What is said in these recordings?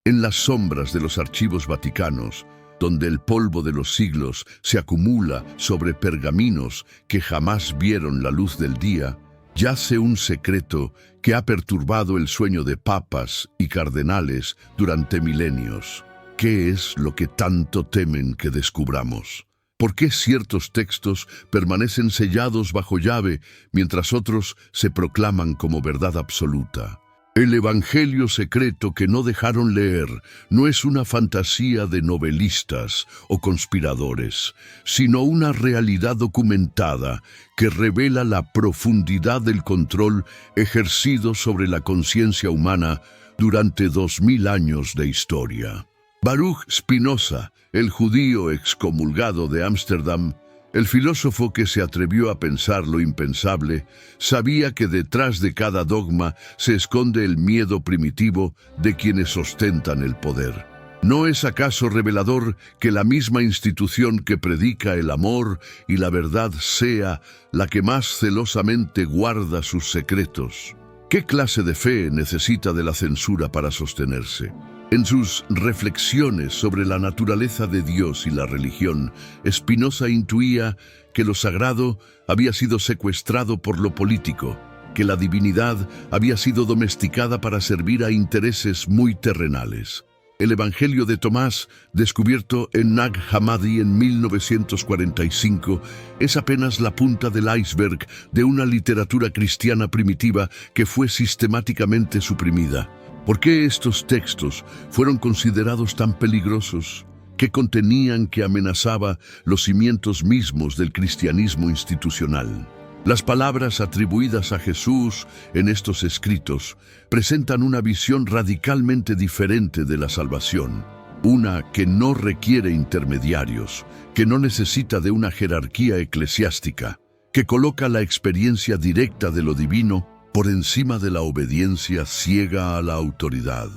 En las sombras de los archivos vaticanos, donde el polvo de los siglos se acumula sobre pergaminos que jamás vieron la luz del día, yace un secreto que ha perturbado el sueño de papas y cardenales durante milenios. ¿Qué es lo que tanto temen que descubramos? ¿Por qué ciertos textos permanecen sellados bajo llave mientras otros se proclaman como verdad absoluta? El evangelio secreto que no dejaron leer no es una fantasía de novelistas o conspiradores, sino una realidad documentada que revela la profundidad del control ejercido sobre la conciencia humana durante 2000 años de historia. Baruch Spinoza, el judío excomulgado de Ámsterdam, el filósofo que se atrevió a pensar lo impensable, sabía que detrás de cada dogma se esconde el miedo primitivo de quienes ostentan el poder. ¿No es acaso revelador que la misma institución que predica el amor y la verdad sea la que más celosamente guarda sus secretos? ¿Qué clase de fe necesita de la censura para sostenerse? En sus reflexiones sobre la naturaleza de Dios y la religión, Spinoza intuía que lo sagrado había sido secuestrado por lo político, que la divinidad había sido domesticada para servir a intereses muy terrenales. El Evangelio de Tomás, descubierto en Nag Hammadi en 1945, es apenas la punta del iceberg de una literatura cristiana primitiva que fue sistemáticamente suprimida. ¿Por qué estos textos fueron considerados tan peligrosos? ¿Qué contenían que amenazaba los cimientos mismos del cristianismo institucional? Las palabras atribuidas a Jesús en estos escritos presentan una visión radicalmente diferente de la salvación, una que no requiere intermediarios, que no necesita de una jerarquía eclesiástica, que coloca la experiencia directa de lo divino por encima de la obediencia ciega a la autoridad.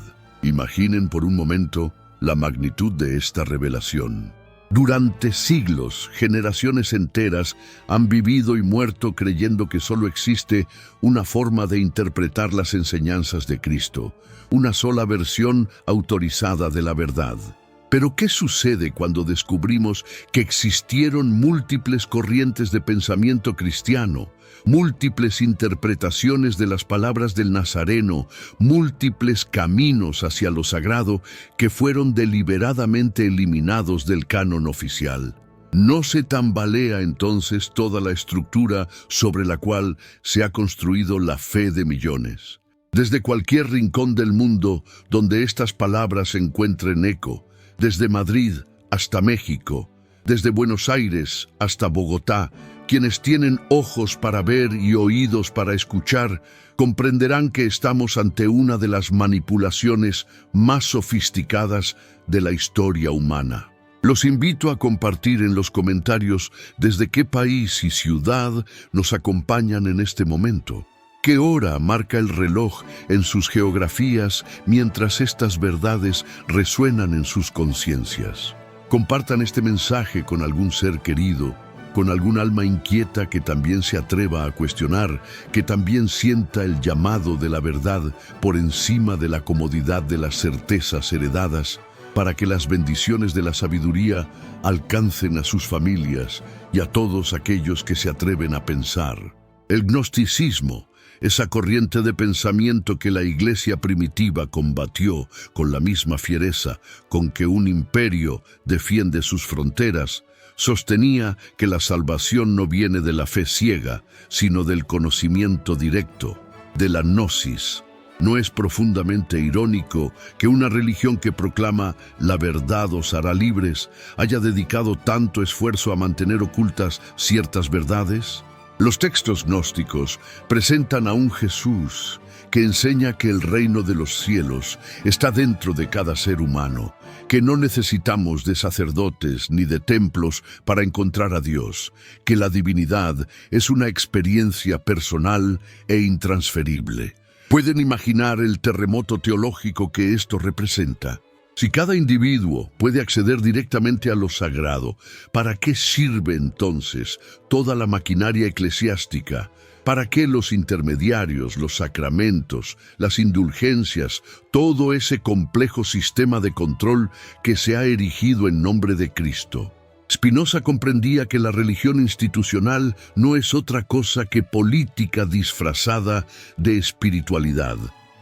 Imaginen por un momento la magnitud de esta revelación. Durante siglos, generaciones enteras han vivido y muerto creyendo que solo existe una forma de interpretar las enseñanzas de Cristo, una sola versión autorizada de la verdad. Pero ¿qué sucede cuando descubrimos que existieron múltiples corrientes de pensamiento cristiano, múltiples interpretaciones de las palabras del Nazareno, múltiples caminos hacia lo sagrado que fueron deliberadamente eliminados del canon oficial? ¿No se tambalea entonces toda la estructura sobre la cual se ha construido la fe de millones? Desde cualquier rincón del mundo donde estas palabras encuentren eco, desde Madrid hasta México, desde Buenos Aires hasta Bogotá, quienes tienen ojos para ver y oídos para escuchar, comprenderán que estamos ante una de las manipulaciones más sofisticadas de la historia humana. Los invito a compartir en los comentarios desde qué país y ciudad nos acompañan en este momento. ¿Qué hora marca el reloj en sus geografías mientras estas verdades resuenan en sus conciencias? Compartan este mensaje con algún ser querido, con algún alma inquieta que también se atreva a cuestionar, que también sienta el llamado de la verdad por encima de la comodidad de las certezas heredadas, para que las bendiciones de la sabiduría alcancen a sus familias y a todos aquellos que se atreven a pensar. El gnosticismo, esa corriente de pensamiento que la iglesia primitiva combatió con la misma fiereza con que un imperio defiende sus fronteras, sostenía que la salvación no viene de la fe ciega, sino del conocimiento directo, de la gnosis. ¿No es profundamente irónico que una religión que proclama la verdad os hará libres haya dedicado tanto esfuerzo a mantener ocultas ciertas verdades? Los textos gnósticos presentan a un Jesús que enseña que el reino de los cielos está dentro de cada ser humano, que no necesitamos de sacerdotes ni de templos para encontrar a Dios, que la divinidad es una experiencia personal e intransferible. ¿Pueden imaginar el terremoto teológico que esto representa? Si cada individuo puede acceder directamente a lo sagrado, ¿para qué sirve entonces toda la maquinaria eclesiástica, ¿Para qué los intermediarios, los sacramentos, las indulgencias, todo ese complejo sistema de control que se ha erigido en nombre de Cristo? Spinoza comprendía que la religión institucional no es otra cosa que política disfrazada de espiritualidad,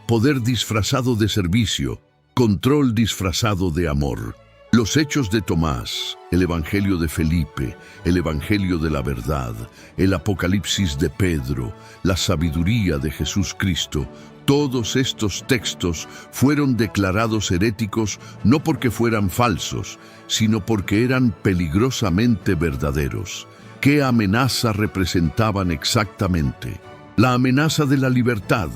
poder disfrazado de servicio, control disfrazado de amor. Los hechos de Tomás, el Evangelio de Felipe, el Evangelio de la verdad, el Apocalipsis de Pedro, la sabiduría de Jesús Cristo, todos estos textos fueron declarados heréticos no porque fueran falsos, sino porque eran peligrosamente verdaderos. ¿Qué amenaza representaban exactamente? La amenaza de la libertad,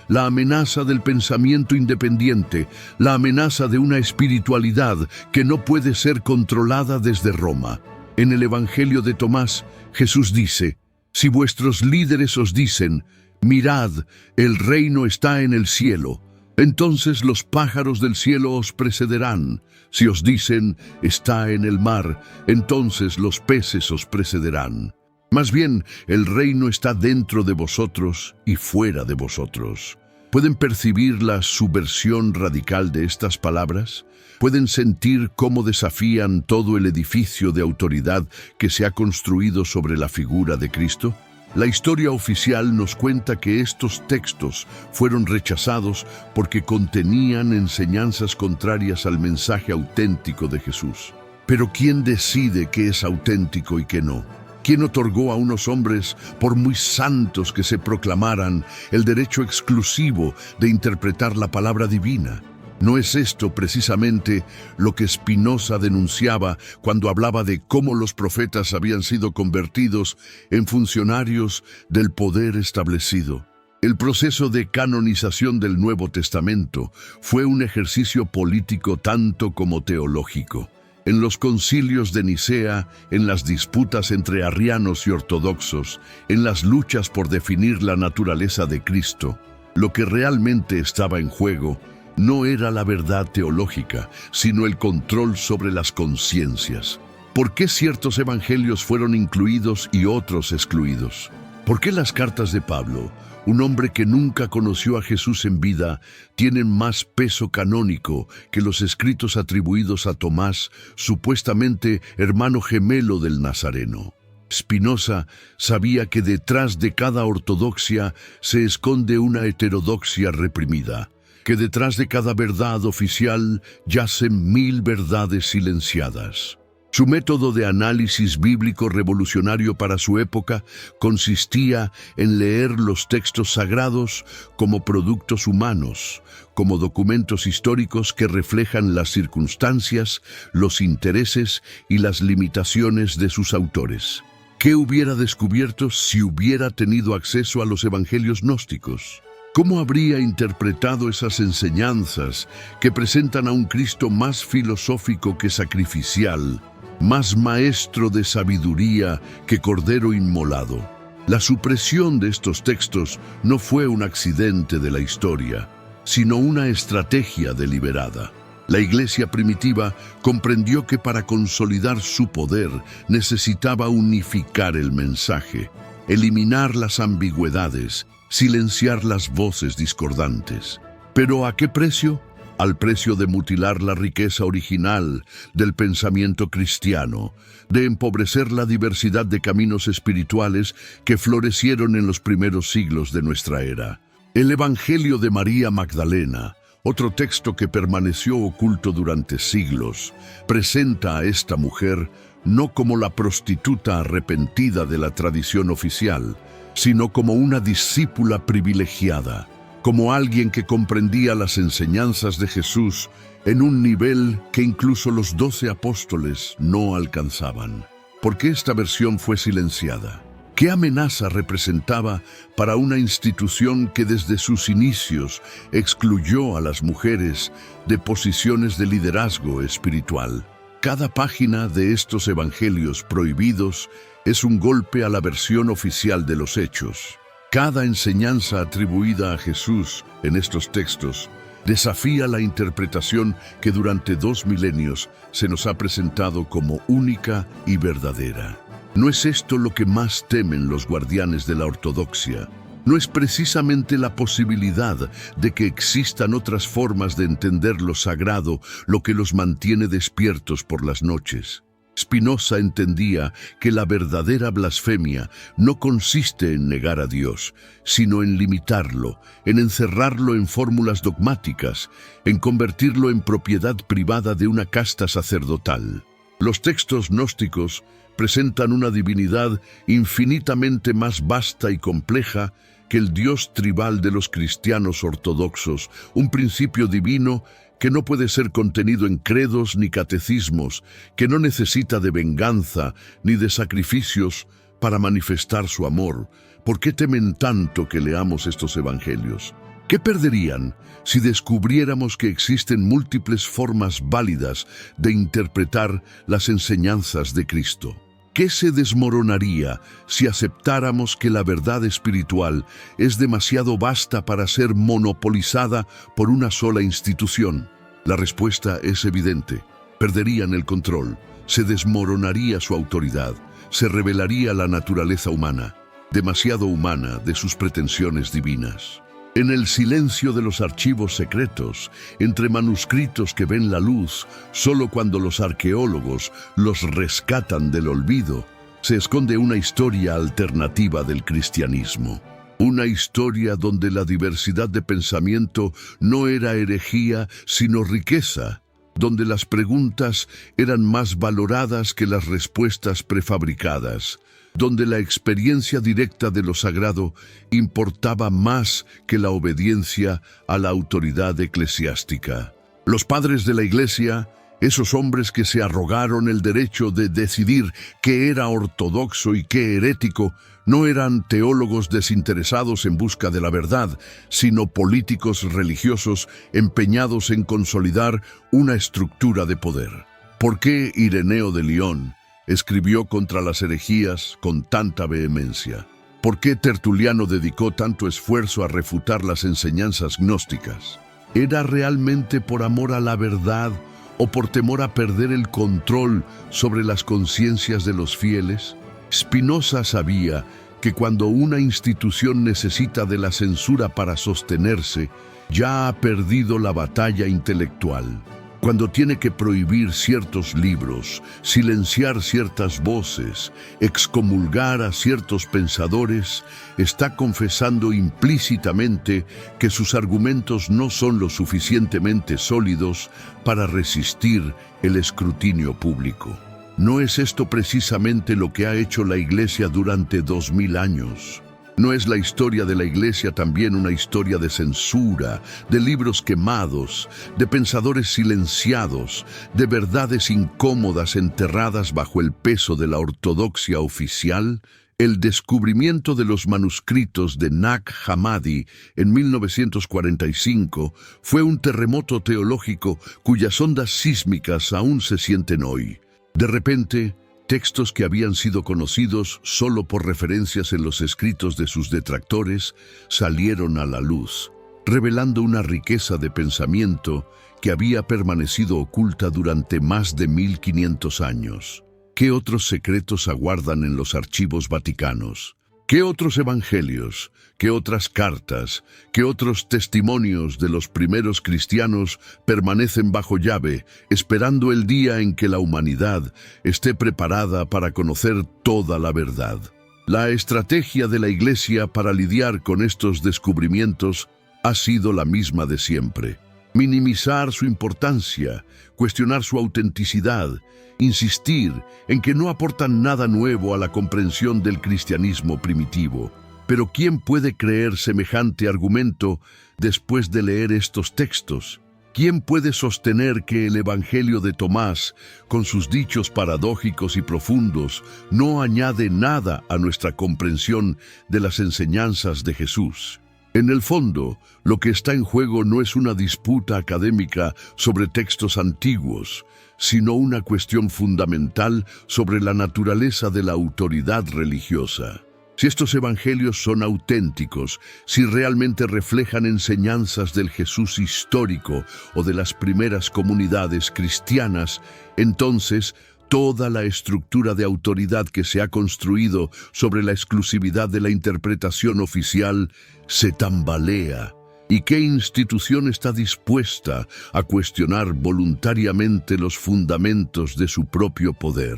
la amenaza del pensamiento independiente, la amenaza de una espiritualidad que no puede ser controlada desde Roma. En el Evangelio de Tomás, Jesús dice: si vuestros líderes os dicen, mirad, el reino está en el cielo, entonces los pájaros del cielo os precederán. Si os dicen, está en el mar, entonces los peces os precederán. Más bien, el reino está dentro de vosotros y fuera de vosotros. ¿Pueden percibir la subversión radical de estas palabras? ¿Pueden sentir cómo desafían todo el edificio de autoridad que se ha construido sobre la figura de Cristo? La historia oficial nos cuenta que estos textos fueron rechazados porque contenían enseñanzas contrarias al mensaje auténtico de Jesús. Pero ¿quién decide qué es auténtico y qué no? ¿Quién otorgó a unos hombres, por muy santos que se proclamaran, el derecho exclusivo de interpretar la palabra divina? ¿No es esto precisamente lo que Spinoza denunciaba cuando hablaba de cómo los profetas habían sido convertidos en funcionarios del poder establecido? El proceso de canonización del Nuevo Testamento fue un ejercicio político tanto como teológico. En los concilios de Nicea, en las disputas entre arrianos y ortodoxos, en las luchas por definir la naturaleza de Cristo, lo que realmente estaba en juego no era la verdad teológica, sino el control sobre las conciencias. ¿Por qué ciertos evangelios fueron incluidos y otros excluidos? ¿Por qué las cartas de Pablo, un hombre que nunca conoció a Jesús en vida, tienen más peso canónico que los escritos atribuidos a Tomás, supuestamente hermano gemelo del Nazareno? Spinoza sabía que detrás de cada ortodoxia se esconde una heterodoxia reprimida, que detrás de cada verdad oficial yacen 1000 verdades silenciadas. Su método de análisis bíblico revolucionario para su época consistía en leer los textos sagrados como productos humanos, como documentos históricos que reflejan las circunstancias, los intereses y las limitaciones de sus autores. ¿Qué hubiera descubierto si hubiera tenido acceso a los evangelios gnósticos? ¿Cómo habría interpretado esas enseñanzas que presentan a un Cristo más filosófico que sacrificial, más maestro de sabiduría que cordero inmolado? La supresión de estos textos no fue un accidente de la historia, sino una estrategia deliberada. La Iglesia primitiva comprendió que para consolidar su poder necesitaba unificar el mensaje, eliminar las ambigüedades, silenciar las voces discordantes. ¿Pero a qué precio? Al precio de mutilar la riqueza original del pensamiento cristiano, de empobrecer la diversidad de caminos espirituales que florecieron en los primeros siglos de nuestra era. El Evangelio de María Magdalena, otro texto que permaneció oculto durante siglos, presenta a esta mujer no como la prostituta arrepentida de la tradición oficial, sino como una discípula privilegiada, como alguien que comprendía las enseñanzas de Jesús en un nivel que incluso los 12 apóstoles no alcanzaban. ¿Por qué esta versión fue silenciada? ¿Qué amenaza representaba para una institución que desde sus inicios excluyó a las mujeres de posiciones de liderazgo espiritual? Cada página de estos evangelios prohibidos es un golpe a la versión oficial de los hechos. Cada enseñanza atribuida a Jesús en estos textos desafía la interpretación que durante 2 milenios se nos ha presentado como única y verdadera. ¿No es esto lo que más temen los guardianes de la ortodoxia? ¿No es precisamente la posibilidad de que existan otras formas de entender lo sagrado lo que los mantiene despiertos por las noches? Spinoza entendía que la verdadera blasfemia no consiste en negar a Dios, sino en limitarlo, en encerrarlo en fórmulas dogmáticas, en convertirlo en propiedad privada de una casta sacerdotal. Los textos gnósticos presentan una divinidad infinitamente más vasta y compleja que el Dios tribal de los cristianos ortodoxos, un principio divino que no puede ser contenido en credos ni catecismos, que no necesita de venganza ni de sacrificios para manifestar su amor. ¿Por qué temen tanto que leamos estos evangelios? ¿Qué perderían si descubriéramos que existen múltiples formas válidas de interpretar las enseñanzas de Cristo? ¿Qué se desmoronaría si aceptáramos que la verdad espiritual es demasiado vasta para ser monopolizada por una sola institución? La respuesta es evidente. Perderían el control, se desmoronaría su autoridad, se revelaría la naturaleza humana, demasiado humana de sus pretensiones divinas. En el silencio de los archivos secretos, entre manuscritos que ven la luz solo cuando los arqueólogos los rescatan del olvido, se esconde una historia alternativa del cristianismo. Una historia donde la diversidad de pensamiento no era herejía, sino riqueza, donde las preguntas eran más valoradas que las respuestas prefabricadas, donde la experiencia directa de lo sagrado importaba más que la obediencia a la autoridad eclesiástica. Los padres de la Iglesia, esos hombres que se arrogaron el derecho de decidir qué era ortodoxo y qué herético, no eran teólogos desinteresados en busca de la verdad, sino políticos religiosos empeñados en consolidar una estructura de poder. ¿Por qué Ireneo de León escribió contra las herejías con tanta vehemencia? ¿Por qué Tertuliano dedicó tanto esfuerzo a refutar las enseñanzas gnósticas? ¿Era realmente por amor a la verdad o por temor a perder el control sobre las conciencias de los fieles? Spinoza sabía que cuando una institución necesita de la censura para sostenerse, ya ha perdido la batalla intelectual. Cuando tiene que prohibir ciertos libros, silenciar ciertas voces, excomulgar a ciertos pensadores, está confesando implícitamente que sus argumentos no son lo suficientemente sólidos para resistir el escrutinio público. ¿No es esto precisamente lo que ha hecho la Iglesia durante 2000 años? ¿No es la historia de la Iglesia también una historia de censura, de libros quemados, de pensadores silenciados, de verdades incómodas enterradas bajo el peso de la ortodoxia oficial? El descubrimiento de los manuscritos de Nag Hammadi en 1945 fue un terremoto teológico cuyas ondas sísmicas aún se sienten hoy. De repente, textos que habían sido conocidos solo por referencias en los escritos de sus detractores salieron a la luz, revelando una riqueza de pensamiento que había permanecido oculta durante más de 1500 años. ¿Qué otros secretos aguardan en los archivos vaticanos? ¿Qué otros evangelios? ¿Qué otras cartas? ¿Qué otros testimonios de los primeros cristianos permanecen bajo llave, esperando el día en que la humanidad esté preparada para conocer toda la verdad? La estrategia de la Iglesia para lidiar con estos descubrimientos ha sido la misma de siempre: minimizar su importancia, cuestionar su autenticidad, insistir en que no aportan nada nuevo a la comprensión del cristianismo primitivo. Pero ¿quién puede creer semejante argumento después de leer estos textos? ¿Quién puede sostener que el Evangelio de Tomás, con sus dichos paradójicos y profundos, no añade nada a nuestra comprensión de las enseñanzas de Jesús? En el fondo, lo que está en juego no es una disputa académica sobre textos antiguos, sino una cuestión fundamental sobre la naturaleza de la autoridad religiosa. Si estos evangelios son auténticos, si realmente reflejan enseñanzas del Jesús histórico o de las primeras comunidades cristianas, entonces toda la estructura de autoridad que se ha construido sobre la exclusividad de la interpretación oficial se tambalea. ¿Y qué institución está dispuesta a cuestionar voluntariamente los fundamentos de su propio poder?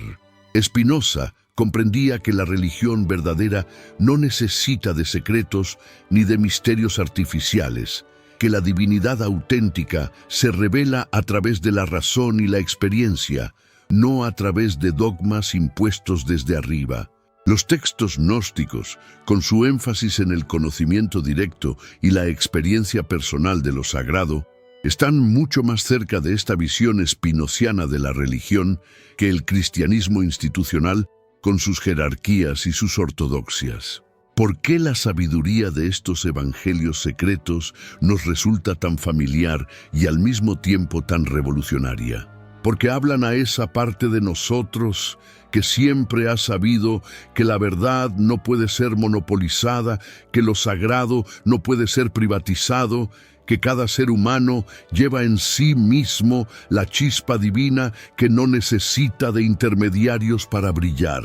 Spinoza comprendía que la religión verdadera no necesita de secretos ni de misterios artificiales, que la divinidad auténtica se revela a través de la razón y la experiencia, no a través de dogmas impuestos desde arriba. Los textos gnósticos, con su énfasis en el conocimiento directo y la experiencia personal de lo sagrado, están mucho más cerca de esta visión spinoziana de la religión que el cristianismo institucional con sus jerarquías y sus ortodoxias. ¿Por qué la sabiduría de estos evangelios secretos nos resulta tan familiar y al mismo tiempo tan revolucionaria? Porque hablan a esa parte de nosotros que siempre ha sabido que la verdad no puede ser monopolizada, que lo sagrado no puede ser privatizado, que cada ser humano lleva en sí mismo la chispa divina que no necesita de intermediarios para brillar.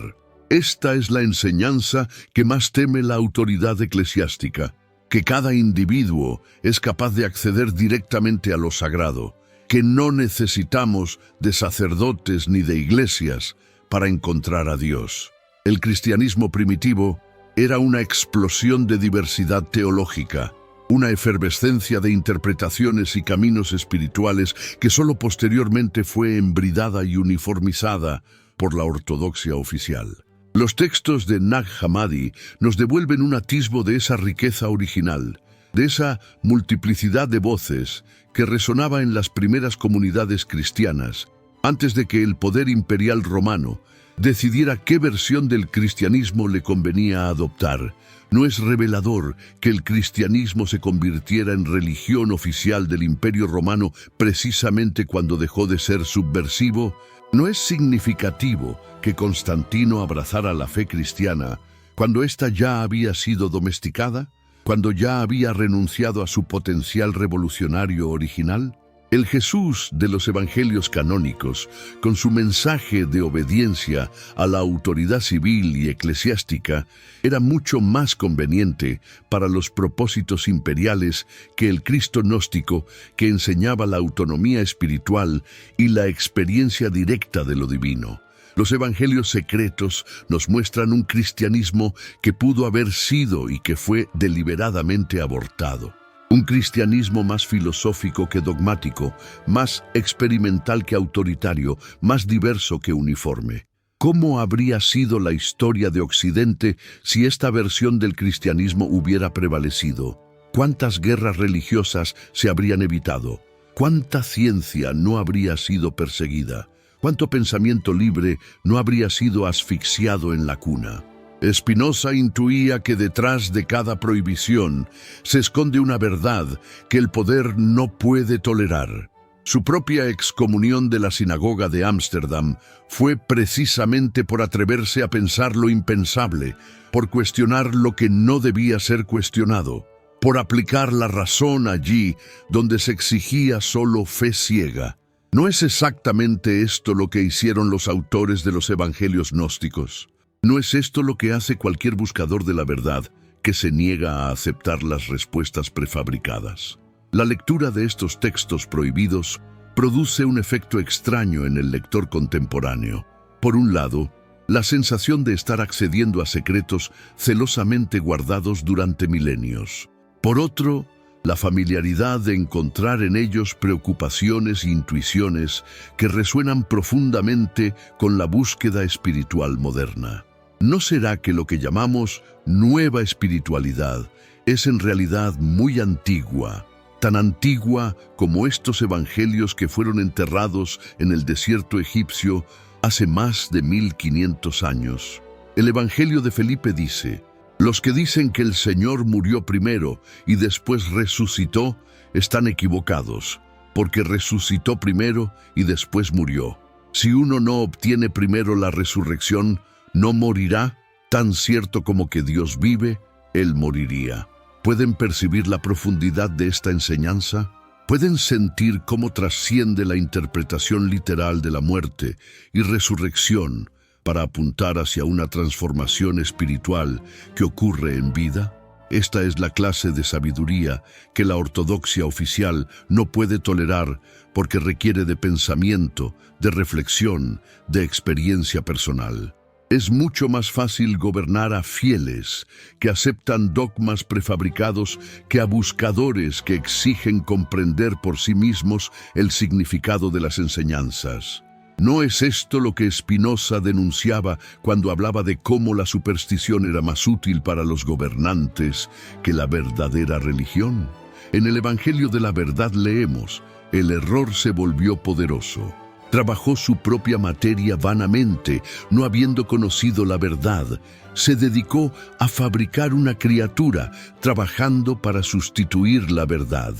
Esta es la enseñanza que más teme la autoridad eclesiástica, que cada individuo es capaz de acceder directamente a lo sagrado, que no necesitamos de sacerdotes ni de iglesias para encontrar a Dios. El cristianismo primitivo era una explosión de diversidad teológica, una efervescencia de interpretaciones y caminos espirituales que solo posteriormente fue embridada y uniformizada por la ortodoxia oficial. Los textos de Nag Hammadi nos devuelven un atisbo de esa riqueza original, de esa multiplicidad de voces que resonaba en las primeras comunidades cristianas, antes de que el poder imperial romano decidiera qué versión del cristianismo le convenía adoptar. ¿No es revelador que el cristianismo se convirtiera en religión oficial del Imperio Romano precisamente cuando dejó de ser subversivo? ¿No es significativo que Constantino abrazara la fe cristiana cuando ésta ya había sido domesticada? ¿Cuando ya había renunciado a su potencial revolucionario original? El Jesús de los evangelios canónicos, con su mensaje de obediencia a la autoridad civil y eclesiástica, era mucho más conveniente para los propósitos imperiales que el Cristo gnóstico, que enseñaba la autonomía espiritual y la experiencia directa de lo divino. Los evangelios secretos nos muestran un cristianismo que pudo haber sido y que fue deliberadamente abortado. Un cristianismo más filosófico que dogmático, más experimental que autoritario, más diverso que uniforme. ¿Cómo habría sido la historia de Occidente si esta versión del cristianismo hubiera prevalecido? ¿Cuántas guerras religiosas se habrían evitado? ¿Cuánta ciencia no habría sido perseguida? ¿Cuánto pensamiento libre no habría sido asfixiado en la cuna? Spinoza intuía que detrás de cada prohibición se esconde una verdad que el poder no puede tolerar. Su propia excomunión de la sinagoga de Ámsterdam fue precisamente por atreverse a pensar lo impensable, por cuestionar lo que no debía ser cuestionado, por aplicar la razón allí donde se exigía solo fe ciega. ¿No es exactamente esto lo que hicieron los autores de los evangelios gnósticos? ¿No es esto lo que hace cualquier buscador de la verdad que se niega a aceptar las respuestas prefabricadas? La lectura de estos textos prohibidos produce un efecto extraño en el lector contemporáneo. Por un lado, la sensación de estar accediendo a secretos celosamente guardados durante milenios. Por otro, la familiaridad de encontrar en ellos preocupaciones e intuiciones que resuenan profundamente con la búsqueda espiritual moderna. ¿No será que lo que llamamos nueva espiritualidad es en realidad muy antigua, tan antigua como estos evangelios que fueron enterrados en el desierto egipcio hace más de 1500 años? El Evangelio de Felipe dice: los que dicen que el Señor murió primero y después resucitó están equivocados, porque resucitó primero y después murió. Si uno no obtiene primero la resurrección, no morirá, tan cierto como que Dios vive, él moriría. ¿Pueden percibir la profundidad de esta enseñanza? Pueden sentir cómo trasciende la interpretación literal de la muerte y resurrección para apuntar hacia una transformación espiritual que ocurre en vida. Esta es la clase de sabiduría que la ortodoxia oficial no puede tolerar porque requiere de pensamiento, de reflexión, de experiencia personal. Es mucho más fácil gobernar a fieles que aceptan dogmas prefabricados que a buscadores que exigen comprender por sí mismos el significado de las enseñanzas. ¿No es esto lo que Spinoza denunciaba cuando hablaba de cómo la superstición era más útil para los gobernantes que la verdadera religión? En el Evangelio de la Verdad leemos: el error se volvió poderoso. Trabajó su propia materia vanamente, no habiendo conocido la verdad. Se dedicó a fabricar una criatura, trabajando para sustituir la verdad.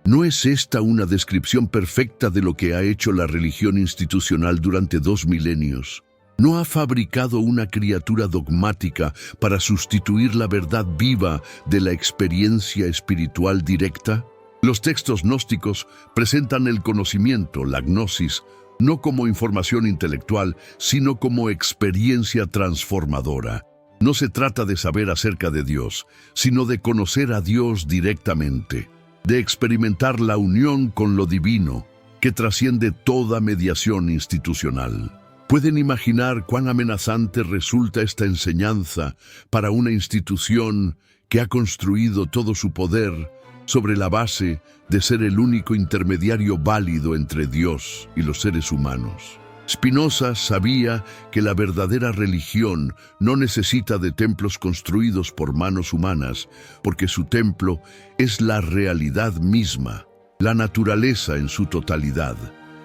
¿No es esta una descripción perfecta de lo que ha hecho la religión institucional durante 2 milenios? ¿No ha fabricado una criatura dogmática para sustituir la verdad viva de la experiencia espiritual directa? Los textos gnósticos presentan el conocimiento, la gnosis, no como información intelectual, sino como experiencia transformadora. No se trata de saber acerca de Dios, sino de conocer a Dios directamente, de experimentar la unión con lo divino, que trasciende toda mediación institucional. ¿Pueden imaginar cuán amenazante resulta esta enseñanza para una institución que ha construido todo su poder sobre la base de ser el único intermediario válido entre Dios y los seres humanos? Spinoza sabía que la verdadera religión no necesita de templos construidos por manos humanas, porque su templo es la realidad misma, la naturaleza en su totalidad,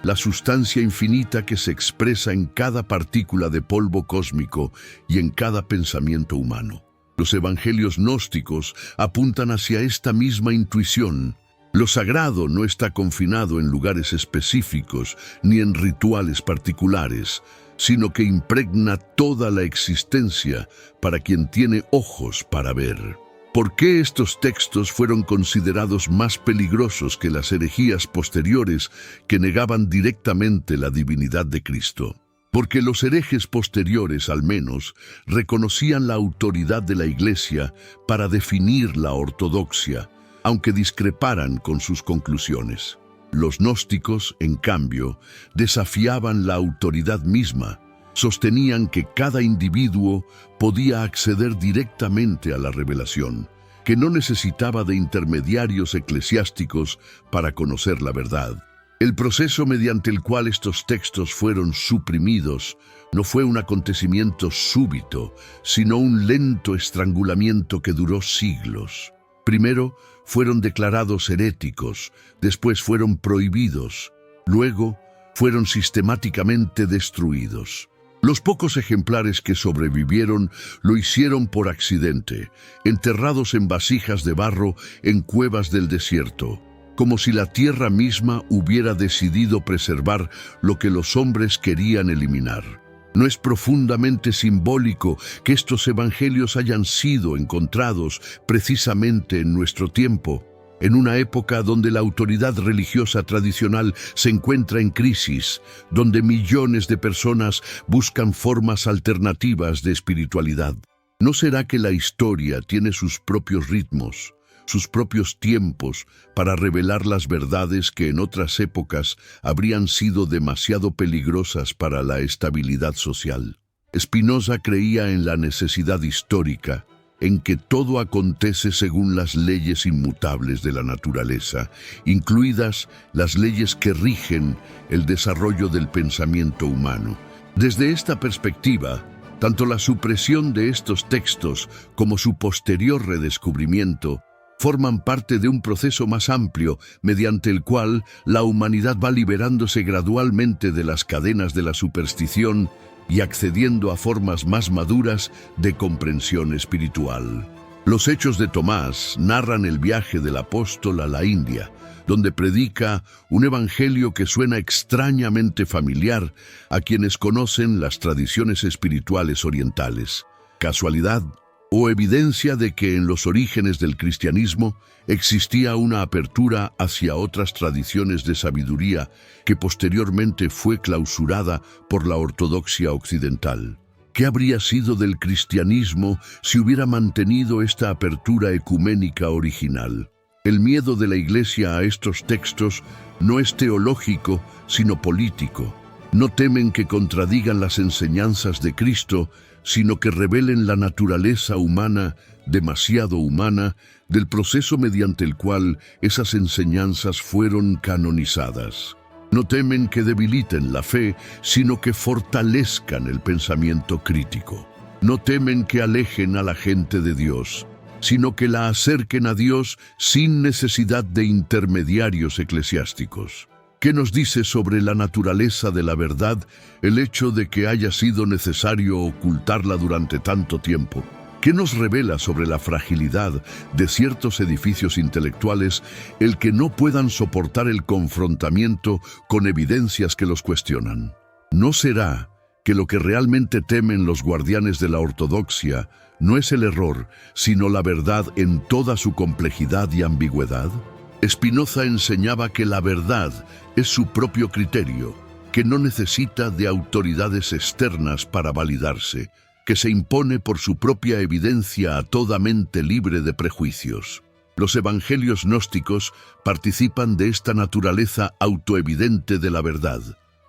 la sustancia infinita que se expresa en cada partícula de polvo cósmico y en cada pensamiento humano. Los evangelios gnósticos apuntan hacia esta misma intuición. Lo sagrado no está confinado en lugares específicos ni en rituales particulares, sino que impregna toda la existencia para quien tiene ojos para ver. ¿Por qué estos textos fueron considerados más peligrosos que las herejías posteriores que negaban directamente la divinidad de Cristo? Porque los herejes posteriores, al menos, reconocían la autoridad de la Iglesia para definir la ortodoxia, aunque discreparan con sus conclusiones. Los gnósticos, en cambio, desafiaban la autoridad misma, sostenían que cada individuo podía acceder directamente a la revelación, que no necesitaba de intermediarios eclesiásticos para conocer la verdad. El proceso mediante el cual estos textos fueron suprimidos no fue un acontecimiento súbito, sino un lento estrangulamiento que duró siglos. Primero fueron declarados heréticos, después fueron prohibidos, luego fueron sistemáticamente destruidos. Los pocos ejemplares que sobrevivieron lo hicieron por accidente, enterrados en vasijas de barro en cuevas del desierto, como si la tierra misma hubiera decidido preservar lo que los hombres querían eliminar. ¿No es profundamente simbólico que estos evangelios hayan sido encontrados precisamente en nuestro tiempo, en una época donde la autoridad religiosa tradicional se encuentra en crisis, donde millones de personas buscan formas alternativas de espiritualidad? ¿No será que la historia tiene sus propios ritmos, sus propios tiempos para revelar las verdades que en otras épocas habrían sido demasiado peligrosas para la estabilidad social? Spinoza creía en la necesidad histórica, en que todo acontece según las leyes inmutables de la naturaleza, incluidas las leyes que rigen el desarrollo del pensamiento humano. Desde esta perspectiva, tanto la supresión de estos textos como su posterior redescubrimiento forman parte de un proceso más amplio mediante el cual la humanidad va liberándose gradualmente de las cadenas de la superstición y accediendo a formas más maduras de comprensión espiritual. Los Hechos de Tomás narran el viaje del apóstol a la India, donde predica un evangelio que suena extrañamente familiar a quienes conocen las tradiciones espirituales orientales. ¿Casualidad? o evidencia de que en los orígenes del cristianismo existía una apertura hacia otras tradiciones de sabiduría que posteriormente fue clausurada por la ortodoxia occidental. ¿Qué habría sido del cristianismo si hubiera mantenido esta apertura ecuménica original? El miedo de la Iglesia a estos textos no es teológico, sino político. No temen que contradigan las enseñanzas de Cristo, sino que revelen la naturaleza humana, demasiado humana, del proceso mediante el cual esas enseñanzas fueron canonizadas. No temen que debiliten la fe, sino que fortalezcan el pensamiento crítico. No temen que alejen a la gente de Dios, sino que la acerquen a Dios sin necesidad de intermediarios eclesiásticos. ¿Qué nos dice sobre la naturaleza de la verdad el hecho de que haya sido necesario ocultarla durante tanto tiempo? ¿Qué nos revela sobre la fragilidad de ciertos edificios intelectuales el que no puedan soportar el confrontamiento con evidencias que los cuestionan? ¿No será que lo que realmente temen los guardianes de la ortodoxia no es el error, sino la verdad en toda su complejidad y ambigüedad? Spinoza enseñaba que la verdad es su propio criterio, que no necesita de autoridades externas para validarse, que se impone por su propia evidencia a toda mente libre de prejuicios. Los evangelios gnósticos participan de esta naturaleza autoevidente de la verdad.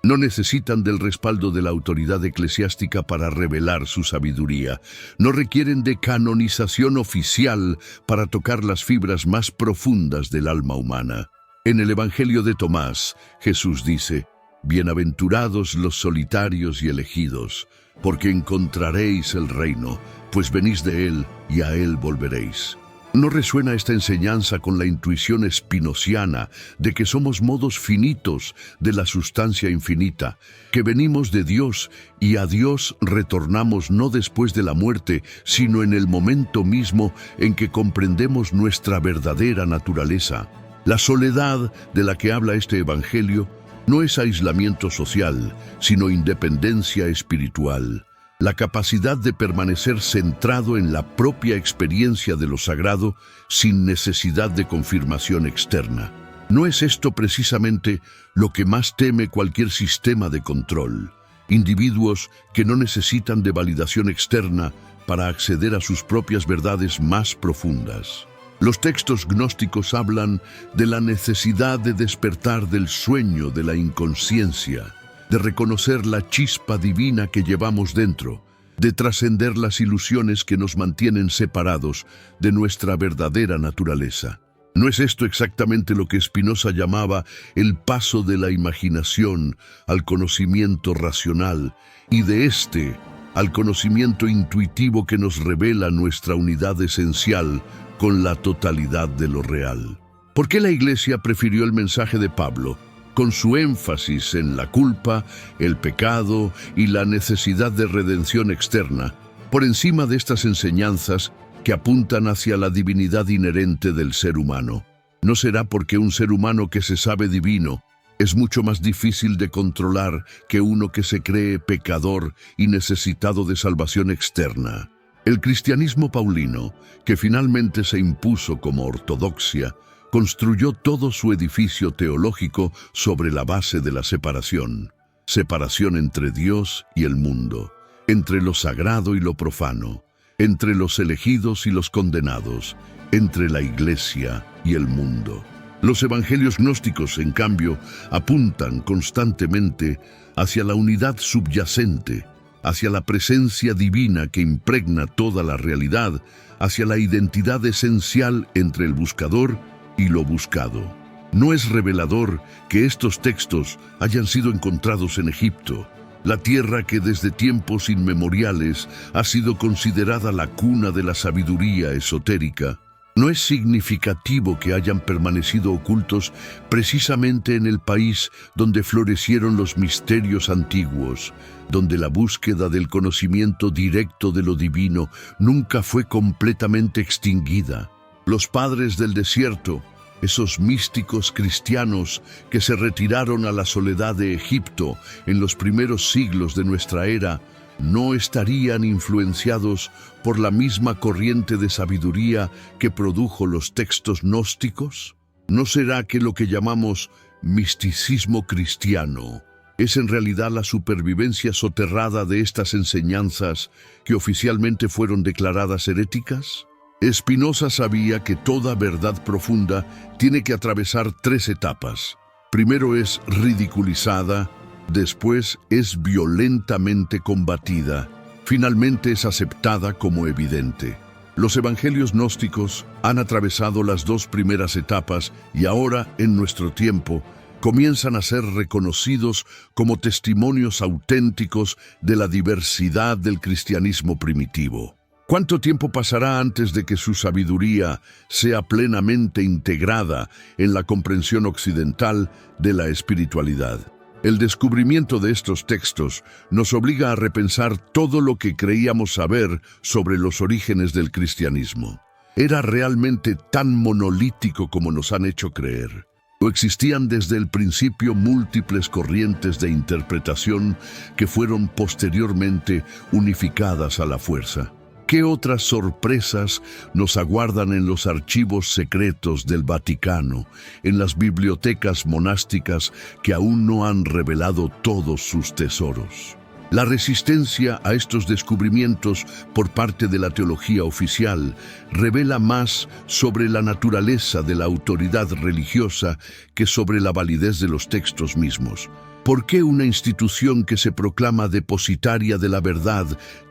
No necesitan del respaldo de la autoridad eclesiástica para revelar su sabiduría. No requieren de canonización oficial para tocar las fibras más profundas del alma humana. En el Evangelio de Tomás, Jesús dice: «Bienaventurados los solitarios y elegidos, porque encontraréis el reino, pues venís de él y a él volveréis». ¿No resuena esta enseñanza con la intuición espinociana de que somos modos finitos de la sustancia infinita, que venimos de Dios y a Dios retornamos no después de la muerte, sino en el momento mismo en que comprendemos nuestra verdadera naturaleza? La soledad de la que habla este Evangelio no es aislamiento social, sino independencia espiritual. La capacidad de permanecer centrado en la propia experiencia de lo sagrado sin necesidad de confirmación externa. ¿No es esto precisamente lo que más teme cualquier sistema de control? Individuos que no necesitan de validación externa para acceder a sus propias verdades más profundas. Los textos gnósticos hablan de la necesidad de despertar del sueño de la inconsciencia, de reconocer la chispa divina que llevamos dentro, de trascender las ilusiones que nos mantienen separados de nuestra verdadera naturaleza. ¿No es esto exactamente lo que Spinoza llamaba el paso de la imaginación al conocimiento racional y de este al conocimiento intuitivo que nos revela nuestra unidad esencial con la totalidad de lo real? ¿Por qué la Iglesia prefirió el mensaje de Pablo, con su énfasis en la culpa, el pecado y la necesidad de redención externa, por encima de estas enseñanzas que apuntan hacia la divinidad inherente del ser humano? ¿No será porque un ser humano que se sabe divino es mucho más difícil de controlar que uno que se cree pecador y necesitado de salvación externa? El cristianismo paulino, que finalmente se impuso como ortodoxia, construyó todo su edificio teológico sobre la base de la separación. Separación entre Dios y el mundo, entre lo sagrado y lo profano, entre los elegidos y los condenados, entre la Iglesia y el mundo. Los evangelios gnósticos, en cambio, apuntan constantemente hacia la unidad subyacente, hacia la presencia divina que impregna toda la realidad, hacia la identidad esencial entre el buscador y lo buscado. ¿No es revelador que estos textos hayan sido encontrados en Egipto, la tierra que desde tiempos inmemoriales ha sido considerada la cuna de la sabiduría esotérica? ¿No es significativo que hayan permanecido ocultos precisamente en el país donde florecieron los misterios antiguos, donde la búsqueda del conocimiento directo de lo divino nunca fue completamente extinguida? Los padres del desierto, esos místicos cristianos que se retiraron a la soledad de Egipto en los primeros siglos de nuestra era, ¿No estarían influenciados por la misma corriente de sabiduría que produjo los textos gnósticos? ¿No será que lo que llamamos misticismo cristiano es en realidad la supervivencia soterrada de estas enseñanzas que oficialmente fueron declaradas heréticas? Spinoza sabía que toda verdad profunda tiene que atravesar tres etapas. Primero es ridiculizada, después es violentamente combatida, finalmente es aceptada como evidente. Los evangelios gnósticos han atravesado las dos primeras etapas y ahora, en nuestro tiempo, comienzan a ser reconocidos como testimonios auténticos de la diversidad del cristianismo primitivo. ¿Cuánto tiempo pasará antes de que su sabiduría sea plenamente integrada en la comprensión occidental de la espiritualidad? El descubrimiento de estos textos nos obliga a repensar todo lo que creíamos saber sobre los orígenes del cristianismo. ¿Era realmente tan monolítico como nos han hecho creer? ¿O existían desde el principio múltiples corrientes de interpretación que fueron posteriormente unificadas a la fuerza? ¿Qué otras sorpresas nos aguardan en los archivos secretos del Vaticano, en las bibliotecas monásticas que aún no han revelado todos sus tesoros? La resistencia a estos descubrimientos por parte de la teología oficial revela más sobre la naturaleza de la autoridad religiosa que sobre la validez de los textos mismos. ¿Por qué una institución que se proclama depositaria de la verdad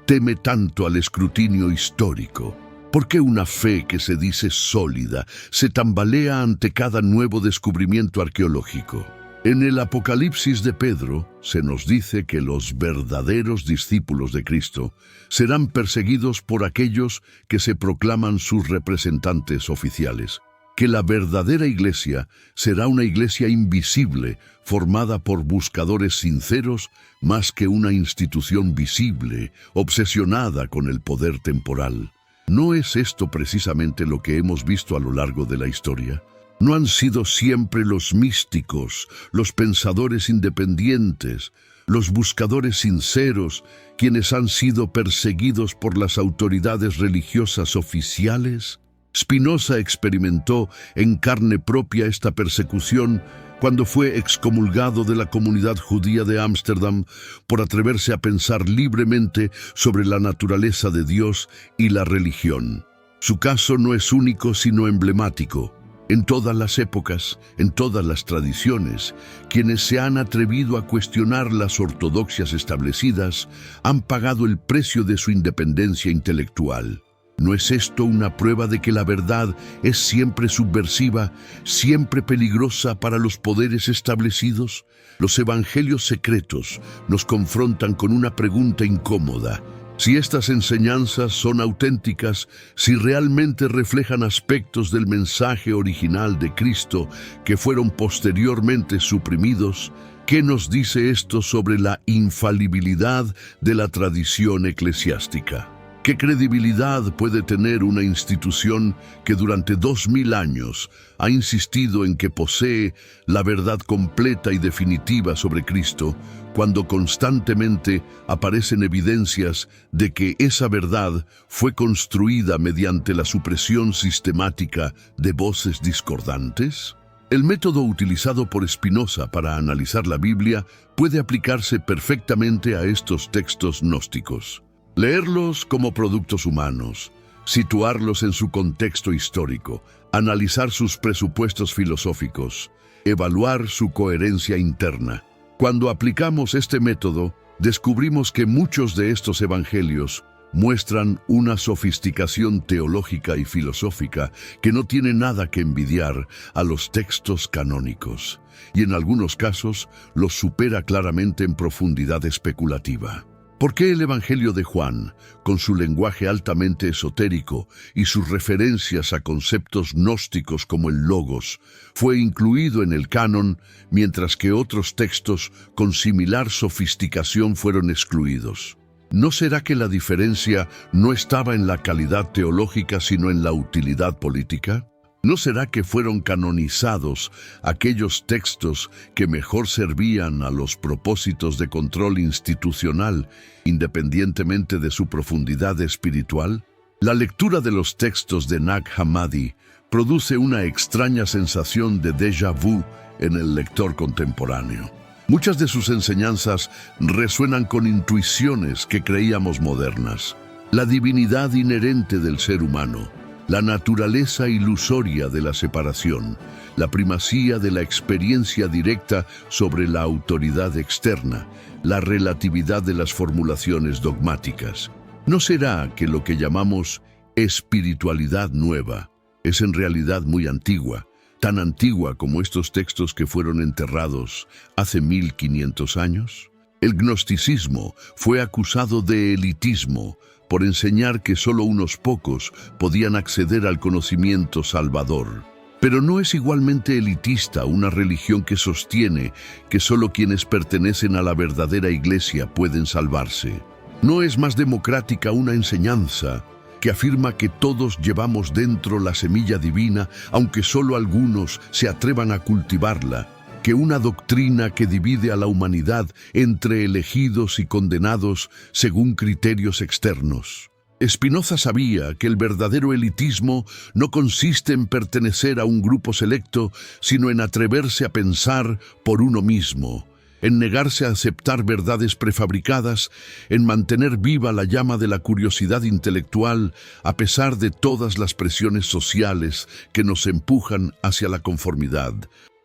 teme tanto al escrutinio histórico? ¿Por qué una fe que se dice sólida se tambalea ante cada nuevo descubrimiento arqueológico? En el Apocalipsis de Pedro se nos dice que los verdaderos discípulos de Cristo serán perseguidos por aquellos que se proclaman sus representantes oficiales, que la verdadera iglesia será una iglesia invisible formada por buscadores sinceros más que una institución visible, obsesionada con el poder temporal. ¿No es esto precisamente lo que hemos visto a lo largo de la historia? ¿No han sido siempre los místicos, los pensadores independientes, los buscadores sinceros, quienes han sido perseguidos por las autoridades religiosas oficiales? Spinoza experimentó en carne propia esta persecución cuando fue excomulgado de la comunidad judía de Ámsterdam por atreverse a pensar libremente sobre la naturaleza de Dios y la religión. Su caso no es único sino emblemático. En todas las épocas, en todas las tradiciones, quienes se han atrevido a cuestionar las ortodoxias establecidas han pagado el precio de su independencia intelectual. ¿No es esto una prueba de que la verdad es siempre subversiva, siempre peligrosa para los poderes establecidos? Los evangelios secretos nos confrontan con una pregunta incómoda. Si estas enseñanzas son auténticas, si realmente reflejan aspectos del mensaje original de Cristo que fueron posteriormente suprimidos, ¿qué nos dice esto sobre la infalibilidad de la tradición eclesiástica? ¿Qué credibilidad puede tener una institución que durante 2000 años ha insistido en que posee la verdad completa y definitiva sobre Cristo, cuando constantemente aparecen evidencias de que esa verdad fue construida mediante la supresión sistemática de voces discordantes? El método utilizado por Spinoza para analizar la Biblia puede aplicarse perfectamente a estos textos gnósticos. Leerlos como productos humanos, situarlos en su contexto histórico, analizar sus presupuestos filosóficos, evaluar su coherencia interna. Cuando aplicamos este método, descubrimos que muchos de estos evangelios muestran una sofisticación teológica y filosófica que no tiene nada que envidiar a los textos canónicos, y en algunos casos los supera claramente en profundidad especulativa. ¿Por qué el Evangelio de Juan, con su lenguaje altamente esotérico y sus referencias a conceptos gnósticos como el logos, fue incluido en el canon, mientras que otros textos con similar sofisticación fueron excluidos? ¿No será que la diferencia no estaba en la calidad teológica sino en la utilidad política? ¿No será que fueron canonizados aquellos textos que mejor servían a los propósitos de control institucional, independientemente de su profundidad espiritual? La lectura de los textos de Nag Hammadi produce una extraña sensación de déjà vu en el lector contemporáneo. Muchas de sus enseñanzas resuenan con intuiciones que creíamos modernas. La divinidad inherente del ser humano, la naturaleza ilusoria de la separación, la primacía de la experiencia directa sobre la autoridad externa, la relatividad de las formulaciones dogmáticas. ¿No será que lo que llamamos espiritualidad nueva es en realidad muy antigua, tan antigua como estos textos que fueron enterrados hace 1500 años? El gnosticismo fue acusado de elitismo por enseñar que solo unos pocos podían acceder al conocimiento salvador. Pero ¿no es igualmente elitista una religión que sostiene que solo quienes pertenecen a la verdadera iglesia pueden salvarse? ¿No es más democrática una enseñanza que afirma que todos llevamos dentro la semilla divina, aunque solo algunos se atrevan a cultivarla, que una doctrina que divide a la humanidad entre elegidos y condenados según criterios externos? Spinoza sabía que el verdadero elitismo no consiste en pertenecer a un grupo selecto, sino en atreverse a pensar por uno mismo, en negarse a aceptar verdades prefabricadas, en mantener viva la llama de la curiosidad intelectual a pesar de todas las presiones sociales que nos empujan hacia la conformidad.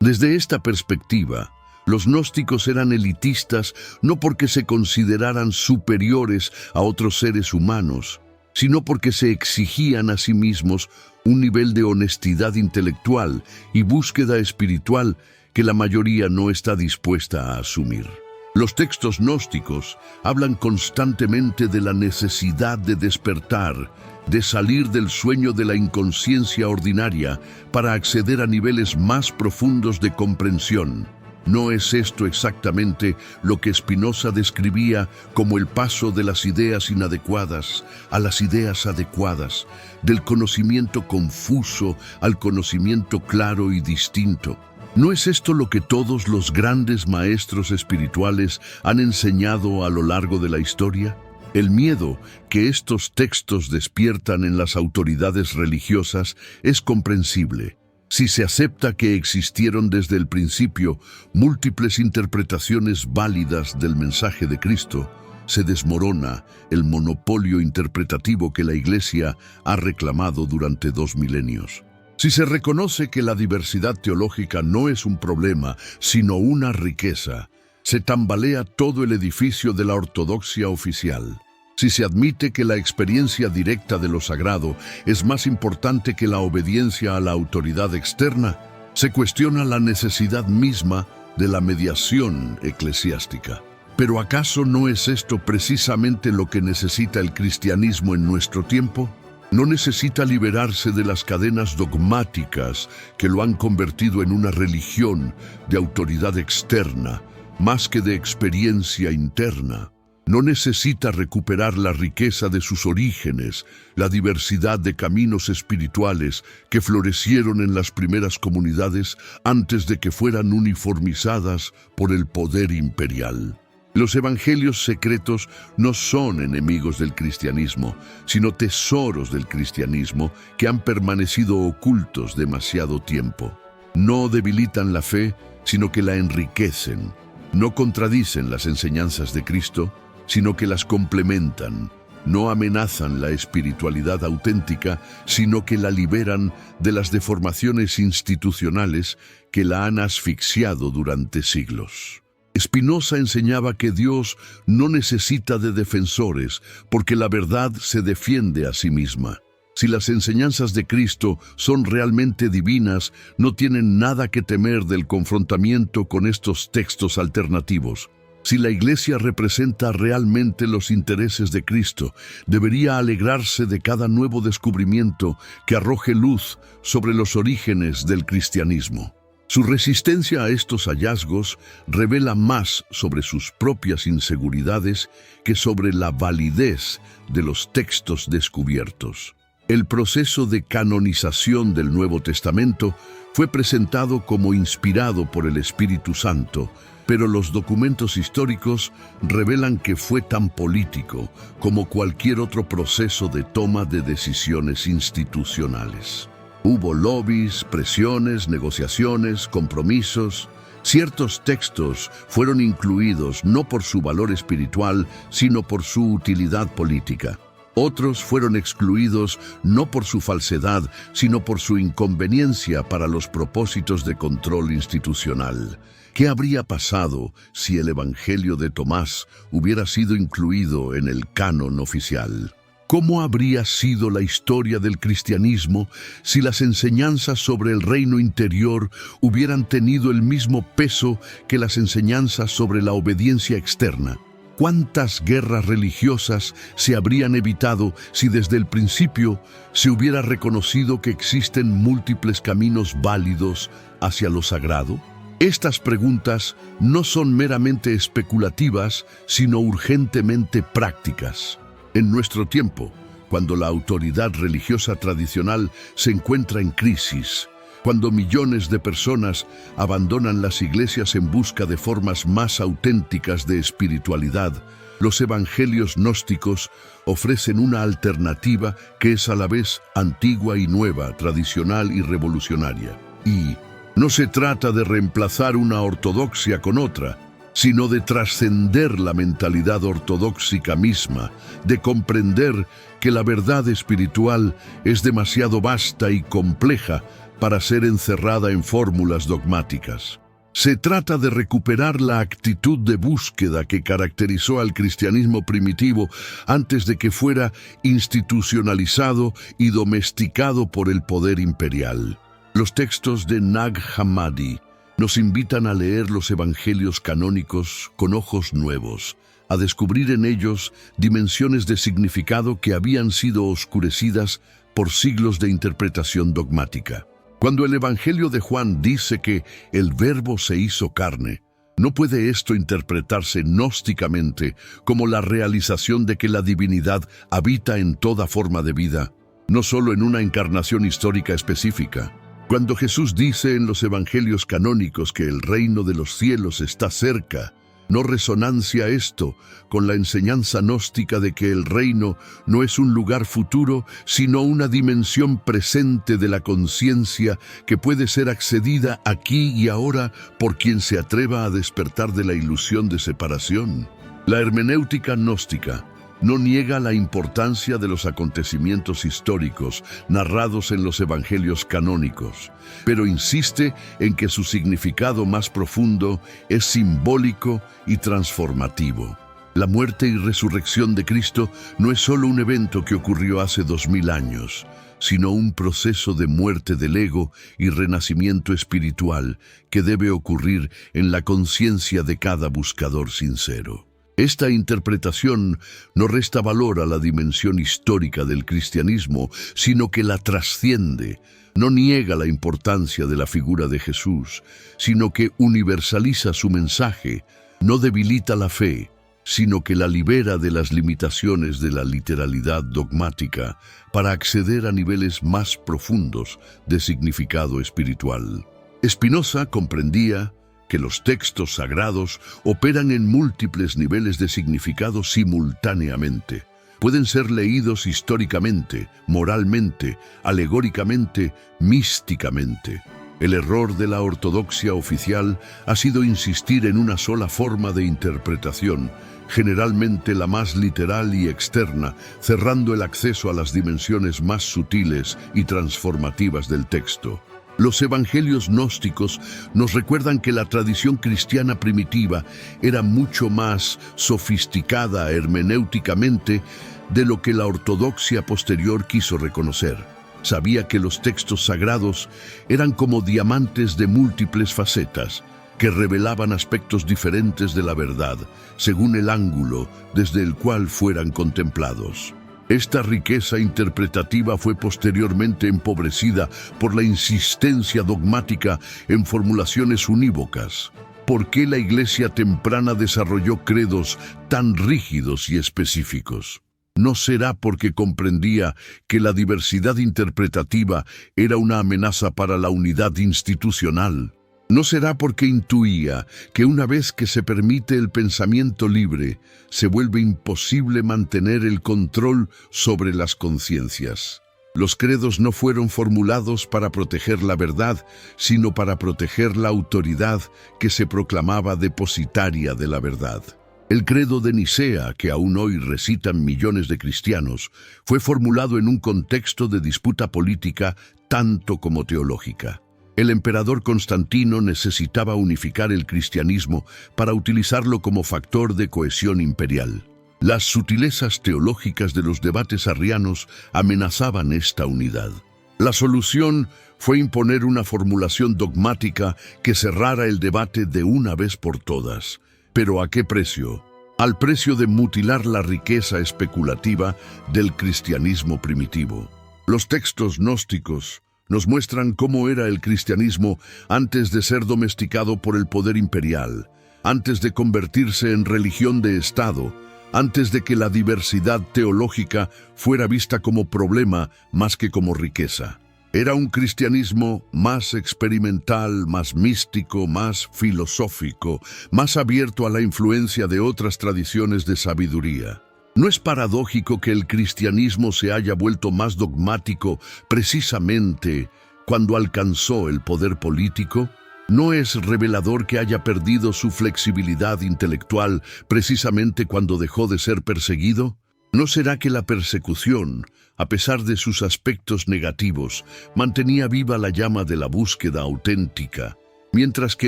Desde esta perspectiva, los gnósticos eran elitistas no porque se consideraran superiores a otros seres humanos, sino porque se exigían a sí mismos un nivel de honestidad intelectual y búsqueda espiritual que la mayoría no está dispuesta a asumir. Los textos gnósticos hablan constantemente de la necesidad de despertar, de salir del sueño de la inconsciencia ordinaria para acceder a niveles más profundos de comprensión. ¿No es esto exactamente lo que Spinoza describía como el paso de las ideas inadecuadas a las ideas adecuadas, del conocimiento confuso al conocimiento claro y distinto? ¿No es esto lo que todos los grandes maestros espirituales han enseñado a lo largo de la historia? El miedo que estos textos despiertan en las autoridades religiosas es comprensible. Si se acepta que existieron desde el principio múltiples interpretaciones válidas del mensaje de Cristo, se desmorona el monopolio interpretativo que la Iglesia ha reclamado durante 2 milenios. Si se reconoce que la diversidad teológica no es un problema, sino una riqueza, se tambalea todo el edificio de la ortodoxia oficial. Si se admite que la experiencia directa de lo sagrado es más importante que la obediencia a la autoridad externa, se cuestiona la necesidad misma de la mediación eclesiástica. ¿Pero acaso no es esto precisamente lo que necesita el cristianismo en nuestro tiempo? ¿No necesita liberarse de las cadenas dogmáticas que lo han convertido en una religión de autoridad externa, más que de experiencia interna? ¿No necesita recuperar la riqueza de sus orígenes, la diversidad de caminos espirituales que florecieron en las primeras comunidades antes de que fueran uniformizadas por el poder imperial? Los evangelios secretos no son enemigos del cristianismo, sino tesoros del cristianismo que han permanecido ocultos demasiado tiempo. No debilitan la fe, sino que la enriquecen. No contradicen las enseñanzas de Cristo, sino que las complementan. No amenazan la espiritualidad auténtica, sino que la liberan de las deformaciones institucionales que la han asfixiado durante siglos. Spinoza enseñaba que Dios no necesita de defensores, porque la verdad se defiende a sí misma. Si las enseñanzas de Cristo son realmente divinas, no tienen nada que temer del confrontamiento con estos textos alternativos. Si la Iglesia representa realmente los intereses de Cristo, debería alegrarse de cada nuevo descubrimiento que arroje luz sobre los orígenes del cristianismo. Su resistencia a estos hallazgos revela más sobre sus propias inseguridades que sobre la validez de los textos descubiertos. El proceso de canonización del Nuevo Testamento fue presentado como inspirado por el Espíritu Santo, pero los documentos históricos revelan que fue tan político como cualquier otro proceso de toma de decisiones institucionales. Hubo lobbies, presiones, negociaciones, compromisos. Ciertos textos fueron incluidos no por su valor espiritual, sino por su utilidad política. Otros fueron excluidos no por su falsedad, sino por su inconveniencia para los propósitos de control institucional. ¿Qué habría pasado si el Evangelio de Tomás hubiera sido incluido en el canon oficial? ¿Cómo habría sido la historia del cristianismo si las enseñanzas sobre el reino interior hubieran tenido el mismo peso que las enseñanzas sobre la obediencia externa? ¿Cuántas guerras religiosas se habrían evitado si desde el principio se hubiera reconocido que existen múltiples caminos válidos hacia lo sagrado? Estas preguntas no son meramente especulativas, sino urgentemente prácticas. En nuestro tiempo, cuando la autoridad religiosa tradicional se encuentra en crisis, cuando millones de personas abandonan las iglesias en busca de formas más auténticas de espiritualidad, los evangelios gnósticos ofrecen una alternativa que es a la vez antigua y nueva, tradicional y revolucionaria. Y no se trata de reemplazar una ortodoxia con otra, sino de trascender la mentalidad ortodoxica misma, de comprender que la verdad espiritual es demasiado vasta y compleja para ser encerrada en fórmulas dogmáticas. Se trata de recuperar la actitud de búsqueda que caracterizó al cristianismo primitivo antes de que fuera institucionalizado y domesticado por el poder imperial. Los textos de Nag Hammadi nos invitan a leer los evangelios canónicos con ojos nuevos, a descubrir en ellos dimensiones de significado que habían sido oscurecidas por siglos de interpretación dogmática. Cuando el Evangelio de Juan dice que el Verbo se hizo carne, no puede esto interpretarse gnósticamente como la realización de que la divinidad habita en toda forma de vida, no solo en una encarnación histórica específica. Cuando Jesús dice en los evangelios canónicos que el reino de los cielos está cerca, no resonancia esto con la enseñanza gnóstica de que el reino no es un lugar futuro, sino una dimensión presente de la conciencia que puede ser accedida aquí y ahora por quien se atreva a despertar de la ilusión de separación. La hermenéutica gnóstica no niega la importancia de los acontecimientos históricos narrados en los evangelios canónicos, pero insiste en que su significado más profundo es simbólico y transformativo. La muerte y resurrección de Cristo no es solo un evento que ocurrió hace 2000 años, sino un proceso de muerte del ego y renacimiento espiritual que debe ocurrir en la conciencia de cada buscador sincero. Esta interpretación no resta valor a la dimensión histórica del cristianismo, sino que la trasciende. No niega la importancia de la figura de Jesús, sino que universaliza su mensaje. No debilita la fe, sino que la libera de las limitaciones de la literalidad dogmática para acceder a niveles más profundos de significado espiritual. Spinoza comprendía que los textos sagrados operan en múltiples niveles de significado simultáneamente. Pueden ser leídos históricamente, moralmente, alegóricamente, místicamente. El error de la ortodoxia oficial ha sido insistir en una sola forma de interpretación, generalmente la más literal y externa, cerrando el acceso a las dimensiones más sutiles y transformativas del texto. Los evangelios gnósticos nos recuerdan que la tradición cristiana primitiva era mucho más sofisticada hermenéuticamente de lo que la ortodoxia posterior quiso reconocer. Sabía que los textos sagrados eran como diamantes de múltiples facetas, que revelaban aspectos diferentes de la verdad, según el ángulo desde el cual fueran contemplados. Esta riqueza interpretativa fue posteriormente empobrecida por la insistencia dogmática en formulaciones unívocas. ¿Por qué la Iglesia temprana desarrolló credos tan rígidos y específicos? No será porque comprendía que la diversidad interpretativa era una amenaza para la unidad institucional. No será porque intuía que una vez que se permite el pensamiento libre, se vuelve imposible mantener el control sobre las conciencias. Los credos no fueron formulados para proteger la verdad, sino para proteger la autoridad que se proclamaba depositaria de la verdad. El credo de Nicea, que aún hoy recitan millones de cristianos, fue formulado en un contexto de disputa política tanto como teológica. El emperador Constantino necesitaba unificar el cristianismo para utilizarlo como factor de cohesión imperial. Las sutilezas teológicas de los debates arrianos amenazaban esta unidad. La solución fue imponer una formulación dogmática que cerrara el debate de una vez por todas. ¿Pero a qué precio? Al precio de mutilar la riqueza especulativa del cristianismo primitivo. Los textos gnósticos nos muestran cómo era el cristianismo antes de ser domesticado por el poder imperial, antes de convertirse en religión de Estado, antes de que la diversidad teológica fuera vista como problema más que como riqueza. Era un cristianismo más experimental, más místico, más filosófico, más abierto a la influencia de otras tradiciones de sabiduría. ¿No es paradójico que el cristianismo se haya vuelto más dogmático precisamente cuando alcanzó el poder político? ¿No es revelador que haya perdido su flexibilidad intelectual precisamente cuando dejó de ser perseguido? ¿No será que la persecución, a pesar de sus aspectos negativos, mantenía viva la llama de la búsqueda auténtica, mientras que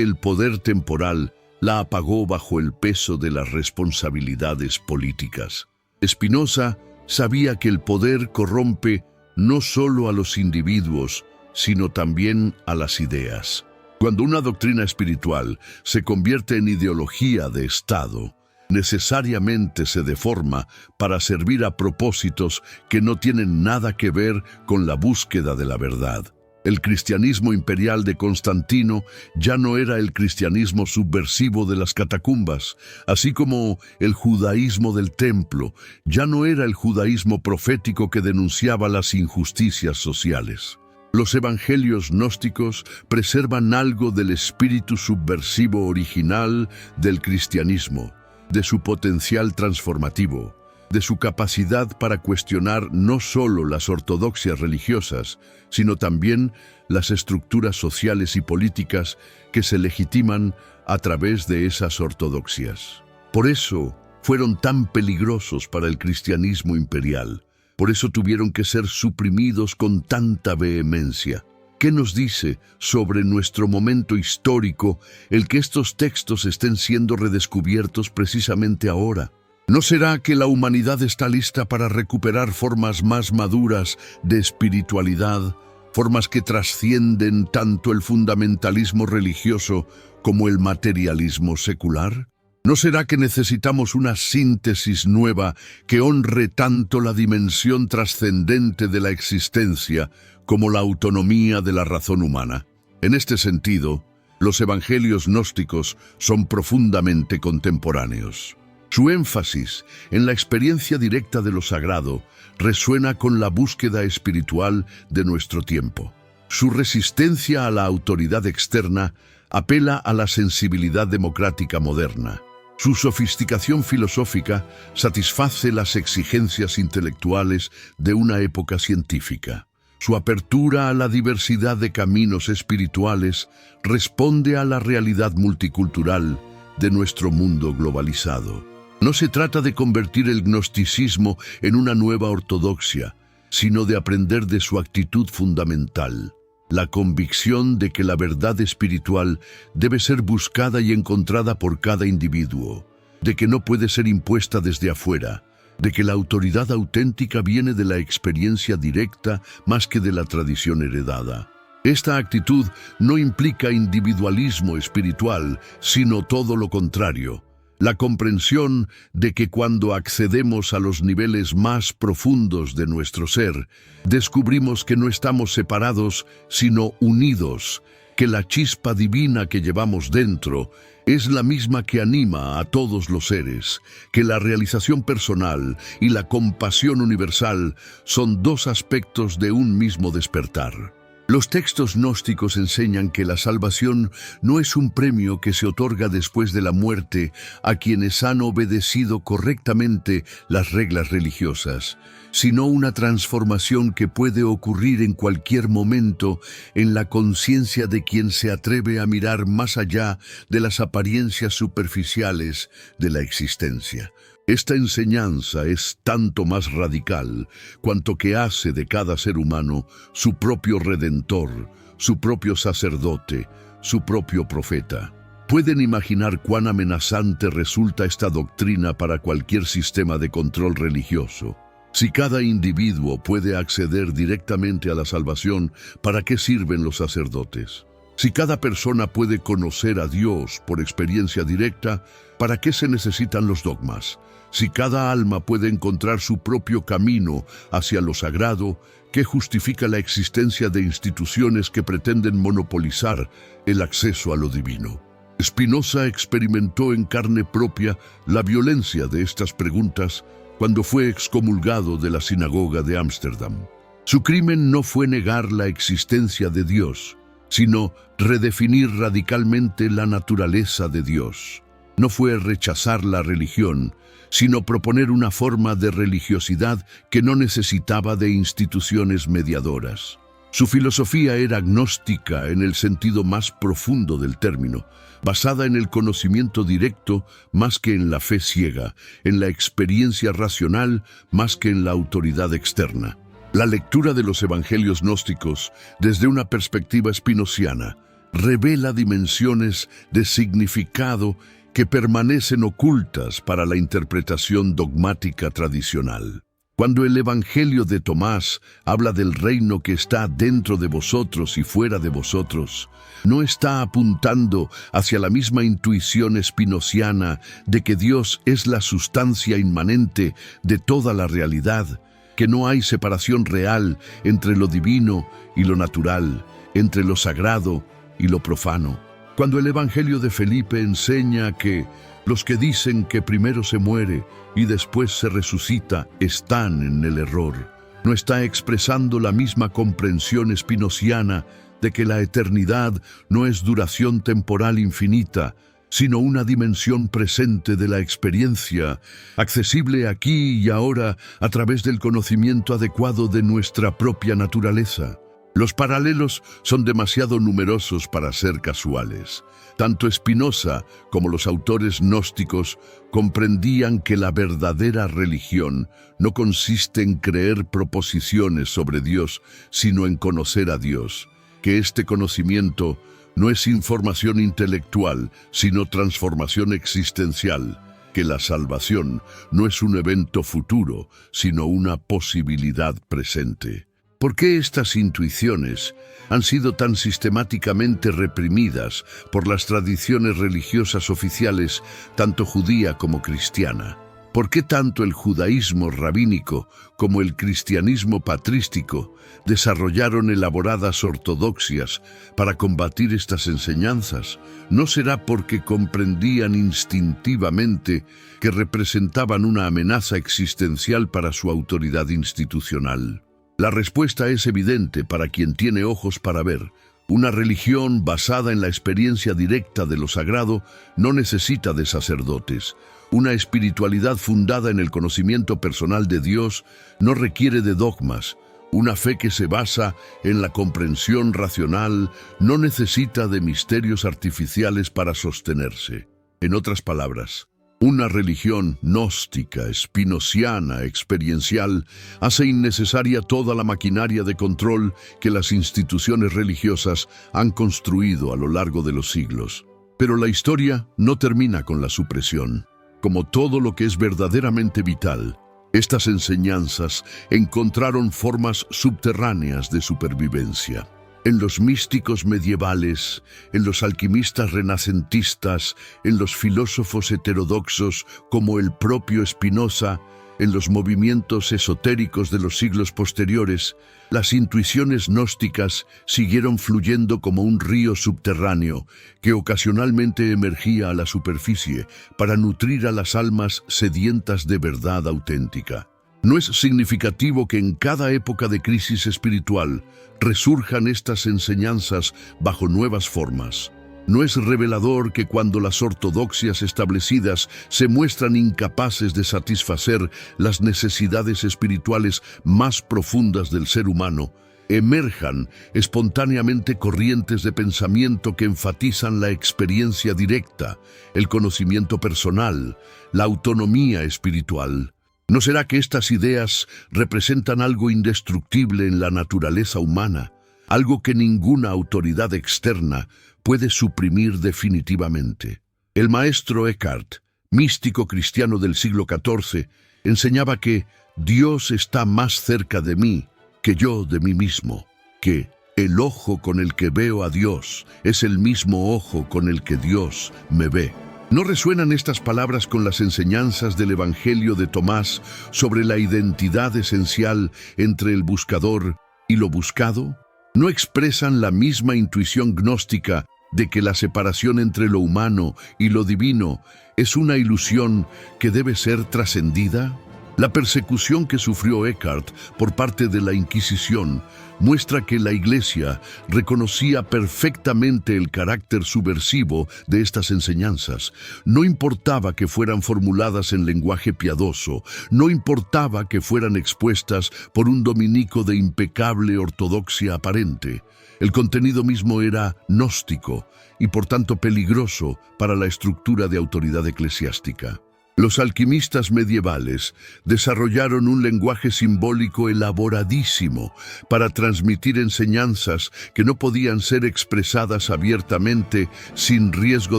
el poder temporal la apagó bajo el peso de las responsabilidades políticas? Spinoza sabía que el poder corrompe no solo a los individuos, sino también a las ideas. Cuando una doctrina espiritual se convierte en ideología de Estado, necesariamente se deforma para servir a propósitos que no tienen nada que ver con la búsqueda de la verdad. El cristianismo imperial de Constantino ya no era el cristianismo subversivo de las catacumbas, así como el judaísmo del templo ya no era el judaísmo profético que denunciaba las injusticias sociales. Los evangelios gnósticos preservan algo del espíritu subversivo original del cristianismo, de su potencial transformativo, de su capacidad para cuestionar no solo las ortodoxias religiosas, sino también las estructuras sociales y políticas que se legitiman a través de esas ortodoxias. Por eso fueron tan peligrosos para el cristianismo imperial. Por eso tuvieron que ser suprimidos con tanta vehemencia. ¿Qué nos dice sobre nuestro momento histórico el que estos textos estén siendo redescubiertos precisamente ahora? ¿No será que la humanidad está lista para recuperar formas más maduras de espiritualidad, formas que trascienden tanto el fundamentalismo religioso como el materialismo secular? ¿No será que necesitamos una síntesis nueva que honre tanto la dimensión trascendente de la existencia como la autonomía de la razón humana? En este sentido, los evangelios gnósticos son profundamente contemporáneos. Su énfasis en la experiencia directa de lo sagrado resuena con la búsqueda espiritual de nuestro tiempo. Su resistencia a la autoridad externa apela a la sensibilidad democrática moderna. Su sofisticación filosófica satisface las exigencias intelectuales de una época científica. Su apertura a la diversidad de caminos espirituales responde a la realidad multicultural de nuestro mundo globalizado. No se trata de convertir el gnosticismo en una nueva ortodoxia, sino de aprender de su actitud fundamental, la convicción de que la verdad espiritual debe ser buscada y encontrada por cada individuo, de que no puede ser impuesta desde afuera, de que la autoridad auténtica viene de la experiencia directa más que de la tradición heredada. Esta actitud no implica individualismo espiritual, sino todo lo contrario. La comprensión de que cuando accedemos a los niveles más profundos de nuestro ser, descubrimos que no estamos separados, sino unidos, que la chispa divina que llevamos dentro es la misma que anima a todos los seres, que la realización personal y la compasión universal son dos aspectos de un mismo despertar. Los textos gnósticos enseñan que la salvación no es un premio que se otorga después de la muerte a quienes han obedecido correctamente las reglas religiosas, sino una transformación que puede ocurrir en cualquier momento en la conciencia de quien se atreve a mirar más allá de las apariencias superficiales de la existencia. Esta enseñanza es tanto más radical cuanto que hace de cada ser humano su propio redentor, su propio sacerdote, su propio profeta. ¿Pueden imaginar cuán amenazante resulta esta doctrina para cualquier sistema de control religioso? Si cada individuo puede acceder directamente a la salvación, ¿para qué sirven los sacerdotes? Si cada persona puede conocer a Dios por experiencia directa, ¿para qué se necesitan los dogmas? Si cada alma puede encontrar su propio camino hacia lo sagrado, ¿qué justifica la existencia de instituciones que pretenden monopolizar el acceso a lo divino? Spinoza experimentó en carne propia la violencia de estas preguntas cuando fue excomulgado de la sinagoga de Ámsterdam. Su crimen no fue negar la existencia de Dios, sino redefinir radicalmente la naturaleza de Dios. No fue rechazar la religión, sino proponer una forma de religiosidad que no necesitaba de instituciones mediadoras. Su filosofía era gnóstica en el sentido más profundo del término, basada en el conocimiento directo más que en la fe ciega, en la experiencia racional más que en la autoridad externa. La lectura de los evangelios gnósticos, desde una perspectiva spinoziana, revela dimensiones de significado que permanecen ocultas para la interpretación dogmática tradicional. Cuando el Evangelio de Tomás habla del reino que está dentro de vosotros y fuera de vosotros, no está apuntando hacia la misma intuición spinoziana de que Dios es la sustancia inmanente de toda la realidad, que no hay separación real entre lo divino y lo natural, entre lo sagrado y lo profano. Cuando el Evangelio de Felipe enseña que los que dicen que primero se muere y después se resucita están en el error, no está expresando la misma comprensión spinoziana de que la eternidad no es duración temporal infinita, sino una dimensión presente de la experiencia, accesible aquí y ahora a través del conocimiento adecuado de nuestra propia naturaleza. Los paralelos son demasiado numerosos para ser casuales. Tanto Spinoza como los autores gnósticos comprendían que la verdadera religión no consiste en creer proposiciones sobre Dios, sino en conocer a Dios, que este conocimiento no es información intelectual, sino transformación existencial, que la salvación no es un evento futuro, sino una posibilidad presente. ¿Por qué estas intuiciones han sido tan sistemáticamente reprimidas por las tradiciones religiosas oficiales, tanto judía como cristiana? ¿Por qué tanto el judaísmo rabínico como el cristianismo patrístico desarrollaron elaboradas ortodoxias para combatir estas enseñanzas? ¿No será porque comprendían instintivamente que representaban una amenaza existencial para su autoridad institucional? La respuesta es evidente para quien tiene ojos para ver. Una religión basada en la experiencia directa de lo sagrado no necesita de sacerdotes. Una espiritualidad fundada en el conocimiento personal de Dios no requiere de dogmas. Una fe que se basa en la comprensión racional no necesita de misterios artificiales para sostenerse. En otras palabras, una religión gnóstica, spinoziana, experiencial, hace innecesaria toda la maquinaria de control que las instituciones religiosas han construido a lo largo de los siglos. Pero la historia no termina con la supresión. Como todo lo que es verdaderamente vital, estas enseñanzas encontraron formas subterráneas de supervivencia. En los místicos medievales, en los alquimistas renacentistas, en los filósofos heterodoxos como el propio Spinoza, en los movimientos esotéricos de los siglos posteriores, las intuiciones gnósticas siguieron fluyendo como un río subterráneo que ocasionalmente emergía a la superficie para nutrir a las almas sedientas de verdad auténtica. No es significativo que en cada época de crisis espiritual resurjan estas enseñanzas bajo nuevas formas. No es revelador que cuando las ortodoxias establecidas se muestran incapaces de satisfacer las necesidades espirituales más profundas del ser humano, emerjan espontáneamente corrientes de pensamiento que enfatizan la experiencia directa, el conocimiento personal, la autonomía espiritual. ¿No será que estas ideas representan algo indestructible en la naturaleza humana, algo que ninguna autoridad externa puede suprimir definitivamente? El maestro Eckhart, místico cristiano del siglo XIV, enseñaba que Dios está más cerca de mí que yo de mí mismo, que el ojo con el que veo a Dios es el mismo ojo con el que Dios me ve. ¿No resuenan estas palabras con las enseñanzas del Evangelio de Tomás sobre la identidad esencial entre el buscador y lo buscado? ¿No expresan la misma intuición gnóstica de que la separación entre lo humano y lo divino es una ilusión que debe ser trascendida? La persecución que sufrió Eckhart por parte de la Inquisición muestra que la Iglesia reconocía perfectamente el carácter subversivo de estas enseñanzas. No importaba que fueran formuladas en lenguaje piadoso, no importaba que fueran expuestas por un dominico de impecable ortodoxia aparente. El contenido mismo era gnóstico y por tanto peligroso para la estructura de autoridad eclesiástica. Los alquimistas medievales desarrollaron un lenguaje simbólico elaboradísimo para transmitir enseñanzas que no podían ser expresadas abiertamente sin riesgo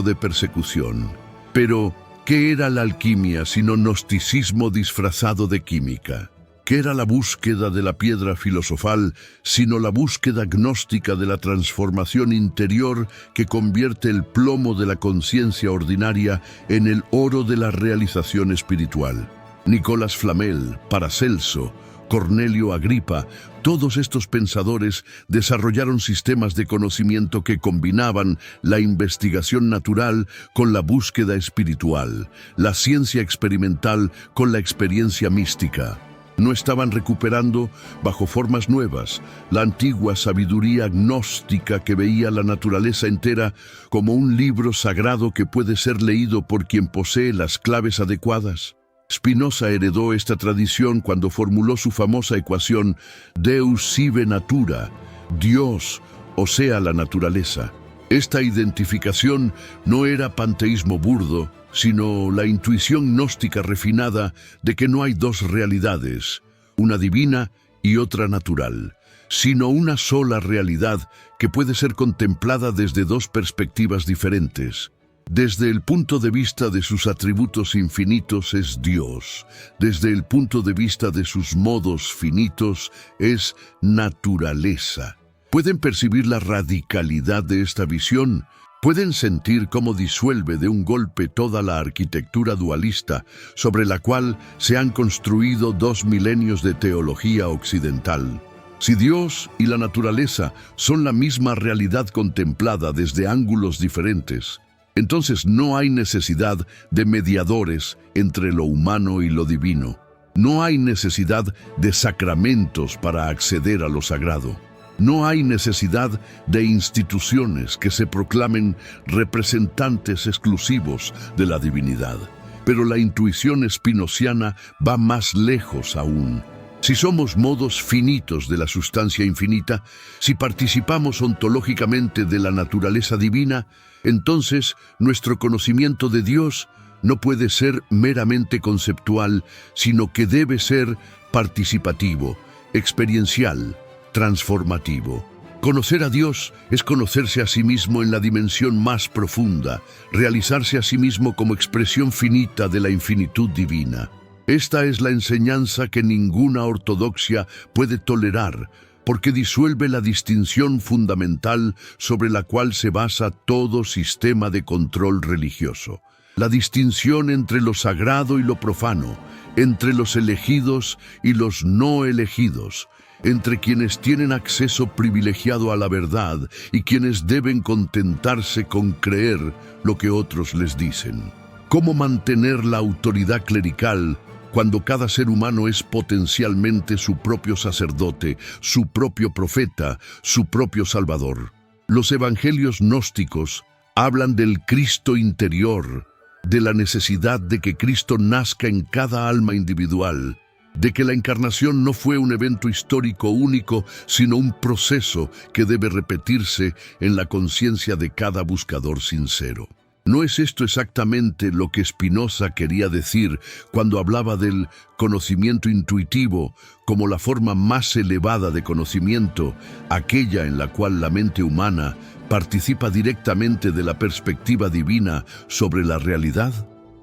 de persecución. Pero, ¿qué era la alquimia sino gnosticismo disfrazado de química? ¿Qué era la búsqueda de la piedra filosofal, sino la búsqueda gnóstica de la transformación interior que convierte el plomo de la conciencia ordinaria en el oro de la realización espiritual? Nicolás Flamel, Paracelso, Cornelio Agripa, todos estos pensadores desarrollaron sistemas de conocimiento que combinaban la investigación natural con la búsqueda espiritual, la ciencia experimental con la experiencia mística. No estaban recuperando, bajo formas nuevas, la antigua sabiduría gnóstica que veía la naturaleza entera como un libro sagrado que puede ser leído por quien posee las claves adecuadas. Spinoza heredó esta tradición cuando formuló su famosa ecuación Deus sive natura, Dios, o sea, la naturaleza. Esta identificación no era panteísmo burdo, sino la intuición gnóstica refinada de que no hay dos realidades, una divina y otra natural, sino una sola realidad que puede ser contemplada desde dos perspectivas diferentes. Desde el punto de vista de sus atributos infinitos es Dios, desde el punto de vista de sus modos finitos es naturaleza. ¿Pueden percibir la radicalidad de esta visión? ¿Pueden sentir cómo disuelve de un golpe toda la arquitectura dualista sobre la cual se han construido 2 milenios de teología occidental? Si Dios y la naturaleza son la misma realidad contemplada desde ángulos diferentes, entonces no hay necesidad de mediadores entre lo humano y lo divino. No hay necesidad de sacramentos para acceder a lo sagrado. No hay necesidad de instituciones que se proclamen representantes exclusivos de la divinidad. Pero la intuición espinociana va más lejos aún. Si somos modos finitos de la sustancia infinita, si participamos ontológicamente de la naturaleza divina, entonces nuestro conocimiento de Dios no puede ser meramente conceptual, sino que debe ser participativo, experiencial, transformativo. Conocer a Dios es conocerse a sí mismo en la dimensión más profunda, realizarse a sí mismo como expresión finita de la infinitud divina. Esta es la enseñanza que ninguna ortodoxia puede tolerar, porque disuelve la distinción fundamental sobre la cual se basa todo sistema de control religioso. La distinción entre lo sagrado y lo profano, entre los elegidos y los no elegidos, entre quienes tienen acceso privilegiado a la verdad y quienes deben contentarse con creer lo que otros les dicen. ¿Cómo mantener la autoridad clerical cuando cada ser humano es potencialmente su propio sacerdote, su propio profeta, su propio salvador? Los evangelios gnósticos hablan del Cristo interior, de la necesidad de que Cristo nazca en cada alma individual, de que la encarnación no fue un evento histórico único, sino un proceso que debe repetirse en la conciencia de cada buscador sincero. ¿No es esto exactamente lo que Spinoza quería decir cuando hablaba del conocimiento intuitivo como la forma más elevada de conocimiento, aquella en la cual la mente humana participa directamente de la perspectiva divina sobre la realidad?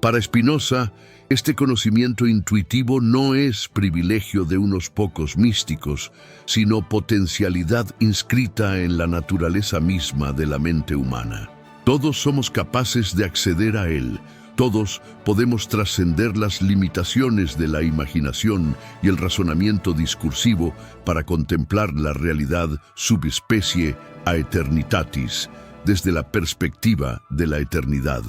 Para Spinoza, este conocimiento intuitivo no es privilegio de unos pocos místicos, sino potencialidad inscrita en la naturaleza misma de la mente humana. Todos somos capaces de acceder a él. Todos podemos trascender las limitaciones de la imaginación y el razonamiento discursivo para contemplar la realidad subespecie a eternitatis, desde la perspectiva de la eternidad.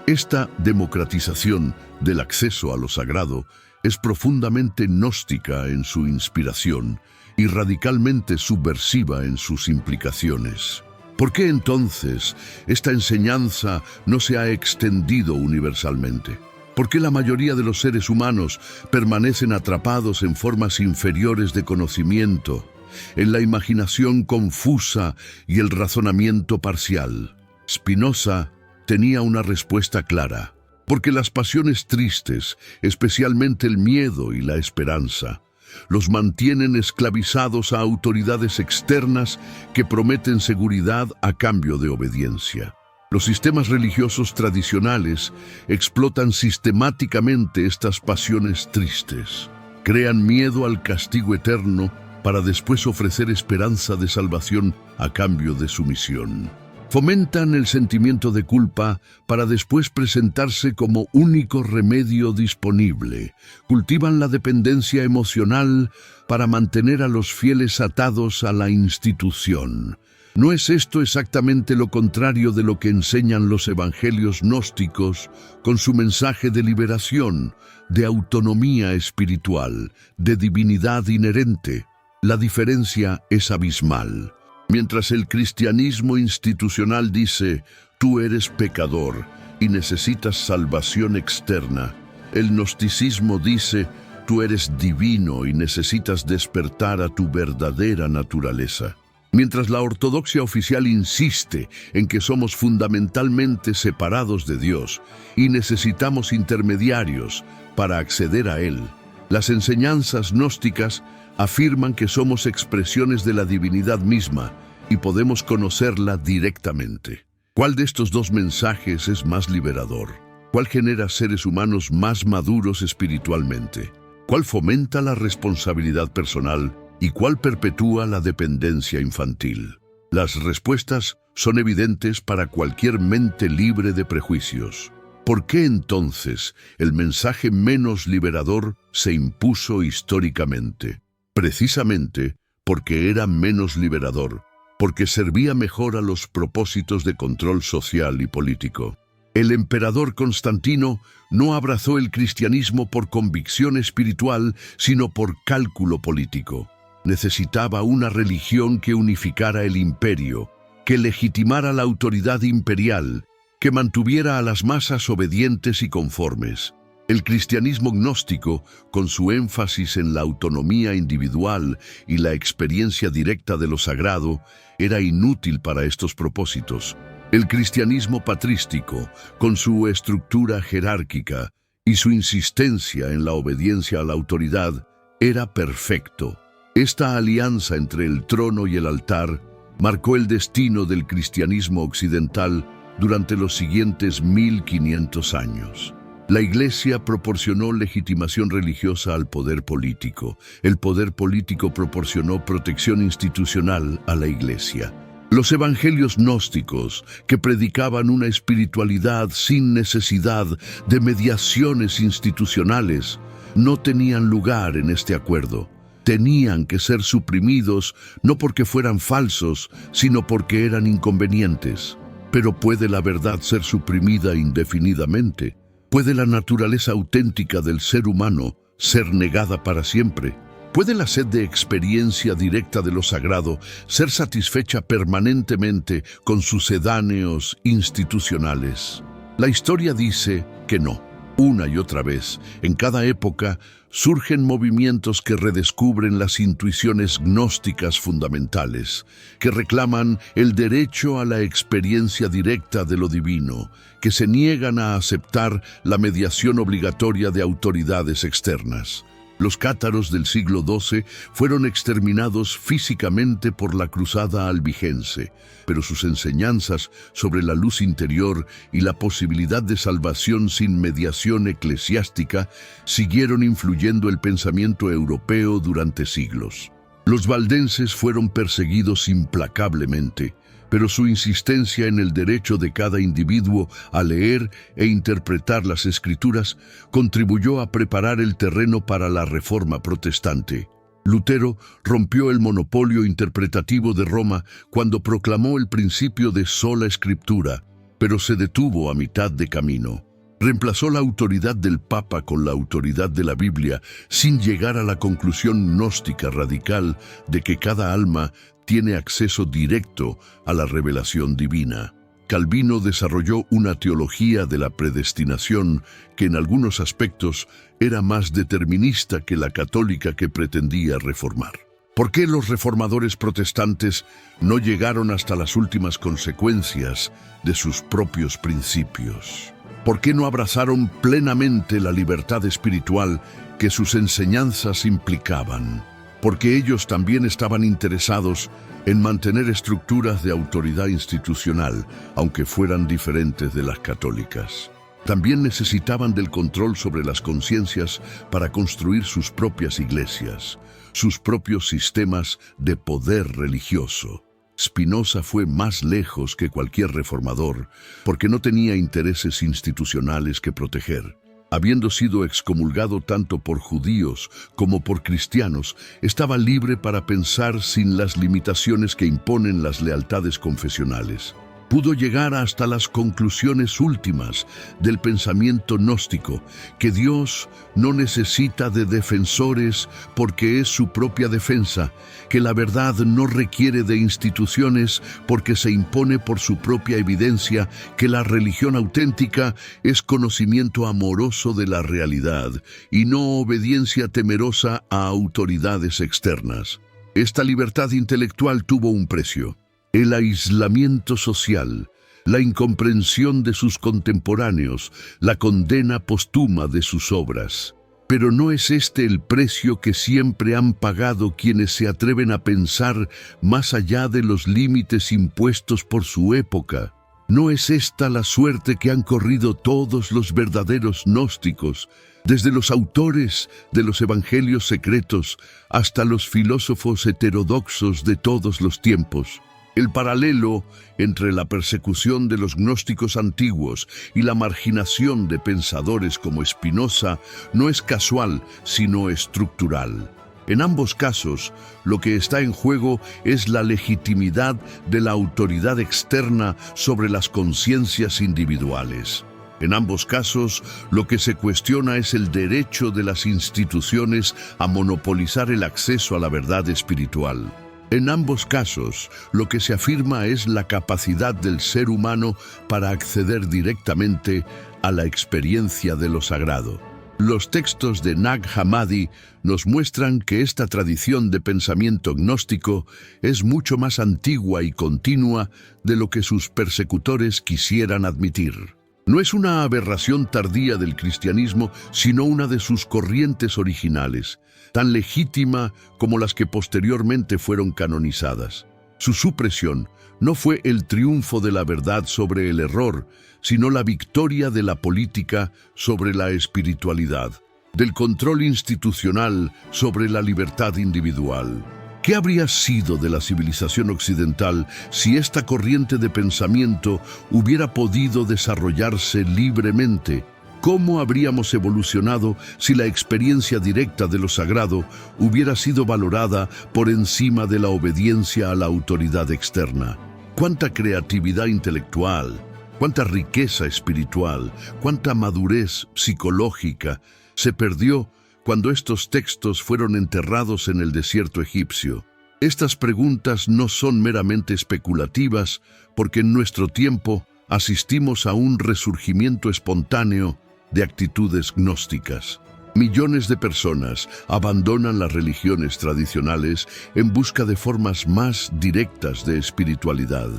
Esta democratización del acceso a lo sagrado es profundamente gnóstica en su inspiración y radicalmente subversiva en sus implicaciones. ¿Por qué entonces esta enseñanza no se ha extendido universalmente? ¿Por qué la mayoría de los seres humanos permanecen atrapados en formas inferiores de conocimiento, en la imaginación confusa y el razonamiento parcial? Spinoza tenía una respuesta clara, porque las pasiones tristes, especialmente el miedo y la esperanza, los mantienen esclavizados a autoridades externas que prometen seguridad a cambio de obediencia. Los sistemas religiosos tradicionales explotan sistemáticamente estas pasiones tristes. Crean miedo al castigo eterno para después ofrecer esperanza de salvación a cambio de sumisión. Fomentan el sentimiento de culpa para después presentarse como único remedio disponible. Cultivan la dependencia emocional para mantener a los fieles atados a la institución. ¿No es esto exactamente lo contrario de lo que enseñan los evangelios gnósticos con su mensaje de liberación, de autonomía espiritual, de divinidad inherente? La diferencia es abismal. Mientras el cristianismo institucional dice, tú eres pecador y necesitas salvación externa, el gnosticismo dice, tú eres divino y necesitas despertar a tu verdadera naturaleza. Mientras la ortodoxia oficial insiste en que somos fundamentalmente separados de Dios y necesitamos intermediarios para acceder a Él, las enseñanzas gnósticas afirman que somos expresiones de la divinidad misma y podemos conocerla directamente. ¿Cuál de estos dos mensajes es más liberador? ¿Cuál genera seres humanos más maduros espiritualmente? ¿Cuál fomenta la responsabilidad personal y cuál perpetúa la dependencia infantil? Las respuestas son evidentes para cualquier mente libre de prejuicios. ¿Por qué entonces el mensaje menos liberador se impuso históricamente? Precisamente porque era menos liberador, porque servía mejor a los propósitos de control social y político. El emperador Constantino no abrazó el cristianismo por convicción espiritual, sino por cálculo político. Necesitaba una religión que unificara el imperio, que legitimara la autoridad imperial, que mantuviera a las masas obedientes y conformes. El cristianismo gnóstico, con su énfasis en la autonomía individual y la experiencia directa de lo sagrado, era inútil para estos propósitos. El cristianismo patrístico, con su estructura jerárquica y su insistencia en la obediencia a la autoridad, era perfecto. Esta alianza entre el trono y el altar marcó el destino del cristianismo occidental durante los siguientes 1500 años. La Iglesia proporcionó legitimación religiosa al poder político. El poder político proporcionó protección institucional a la Iglesia. Los evangelios gnósticos, que predicaban una espiritualidad sin necesidad de mediaciones institucionales, no tenían lugar en este acuerdo. Tenían que ser suprimidos no porque fueran falsos, sino porque eran inconvenientes. Pero ¿puede la verdad ser suprimida indefinidamente? ¿Puede la naturaleza auténtica del ser humano ser negada para siempre? ¿Puede la sed de experiencia directa de lo sagrado ser satisfecha permanentemente con sucedáneos institucionales? La historia dice que no. Una y otra vez, en cada época, surgen movimientos que redescubren las intuiciones gnósticas fundamentales, que reclaman el derecho a la experiencia directa de lo divino, que se niegan a aceptar la mediación obligatoria de autoridades externas. Los cátaros del siglo XII fueron exterminados físicamente por la cruzada albigense, pero sus enseñanzas sobre la luz interior y la posibilidad de salvación sin mediación eclesiástica siguieron influyendo el pensamiento europeo durante siglos. Los valdenses fueron perseguidos implacablemente, pero su insistencia en el derecho de cada individuo a leer e interpretar las Escrituras contribuyó a preparar el terreno para la Reforma protestante. Lutero rompió el monopolio interpretativo de Roma cuando proclamó el principio de sola escritura, pero se detuvo a mitad de camino. Reemplazó la autoridad del Papa con la autoridad de la Biblia, sin llegar a la conclusión gnóstica radical de que cada alma tiene acceso directo a la revelación divina. Calvino desarrolló una teología de la predestinación que en algunos aspectos era más determinista que la católica que pretendía reformar. ¿Por qué los reformadores protestantes no llegaron hasta las últimas consecuencias de sus propios principios? ¿Por qué no abrazaron plenamente la libertad espiritual que sus enseñanzas implicaban? Porque ellos también estaban interesados en mantener estructuras de autoridad institucional, aunque fueran diferentes de las católicas. También necesitaban del control sobre las conciencias para construir sus propias iglesias, sus propios sistemas de poder religioso. Spinoza fue más lejos que cualquier reformador, porque no tenía intereses institucionales que proteger. Habiendo sido excomulgado tanto por judíos como por cristianos, estaba libre para pensar sin las limitaciones que imponen las lealtades confesionales. Pudo llegar hasta las conclusiones últimas del pensamiento gnóstico, que Dios no necesita de defensores porque es su propia defensa, que la verdad no requiere de instituciones porque se impone por su propia evidencia, que la religión auténtica es conocimiento amoroso de la realidad y no obediencia temerosa a autoridades externas. Esta libertad intelectual tuvo un precio: el aislamiento social, la incomprensión de sus contemporáneos, la condena póstuma de sus obras. Pero no es este el precio que siempre han pagado quienes se atreven a pensar más allá de los límites impuestos por su época. No es esta la suerte que han corrido todos los verdaderos gnósticos, desde los autores de los evangelios secretos hasta los filósofos heterodoxos de todos los tiempos. El paralelo entre la persecución de los gnósticos antiguos y la marginación de pensadores como Spinoza no es casual, sino estructural. En ambos casos, lo que está en juego es la legitimidad de la autoridad externa sobre las conciencias individuales. En ambos casos, lo que se cuestiona es el derecho de las instituciones a monopolizar el acceso a la verdad espiritual. En ambos casos, lo que se afirma es la capacidad del ser humano para acceder directamente a la experiencia de lo sagrado. Los textos de Nag Hammadi nos muestran que esta tradición de pensamiento gnóstico es mucho más antigua y continua de lo que sus persecutores quisieran admitir. No es una aberración tardía del cristianismo, sino una de sus corrientes originales, tan legítima como las que posteriormente fueron canonizadas. Su supresión no fue el triunfo de la verdad sobre el error, sino la victoria de la política sobre la espiritualidad, del control institucional sobre la libertad individual. ¿Qué habría sido de la civilización occidental si esta corriente de pensamiento hubiera podido desarrollarse libremente? ¿Cómo habríamos evolucionado si la experiencia directa de lo sagrado hubiera sido valorada por encima de la obediencia a la autoridad externa? ¿Cuánta creatividad intelectual, cuánta riqueza espiritual, cuánta madurez psicológica se perdió cuando estos textos fueron enterrados en el desierto egipcio? Estas preguntas no son meramente especulativas, porque en nuestro tiempo asistimos a un resurgimiento espontáneo de actitudes gnósticas. Millones de personas abandonan las religiones tradicionales en busca de formas más directas de espiritualidad.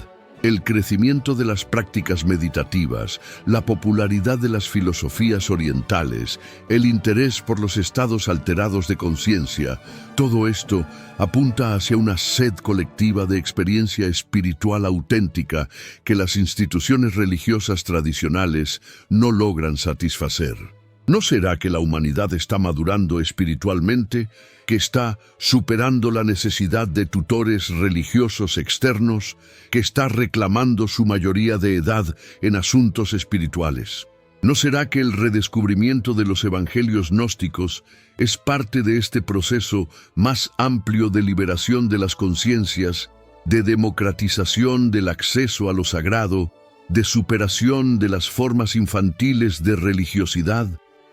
El crecimiento de las prácticas meditativas, la popularidad de las filosofías orientales, el interés por los estados alterados de conciencia, todo esto apunta hacia una sed colectiva de experiencia espiritual auténtica que las instituciones religiosas tradicionales no logran satisfacer. ¿No será que la humanidad está madurando espiritualmente, que está superando la necesidad de tutores religiosos externos, que está reclamando su mayoría de edad en asuntos espirituales? ¿No será que el redescubrimiento de los evangelios gnósticos es parte de este proceso más amplio de liberación de las conciencias, de democratización del acceso a lo sagrado, de superación de las formas infantiles de religiosidad?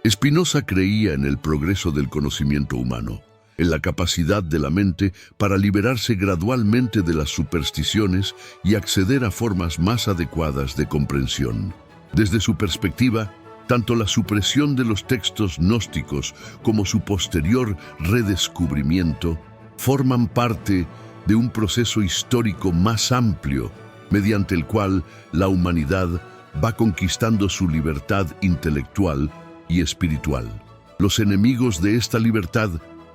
Spinoza creía en el progreso del conocimiento humano, en la capacidad de la mente para liberarse gradualmente de las supersticiones y acceder a formas más adecuadas de comprensión. Desde su perspectiva, tanto la supresión de los textos gnósticos como su posterior redescubrimiento forman parte de un proceso histórico más amplio, mediante el cual la humanidad va conquistando su libertad intelectual y espiritual. Los enemigos de esta libertad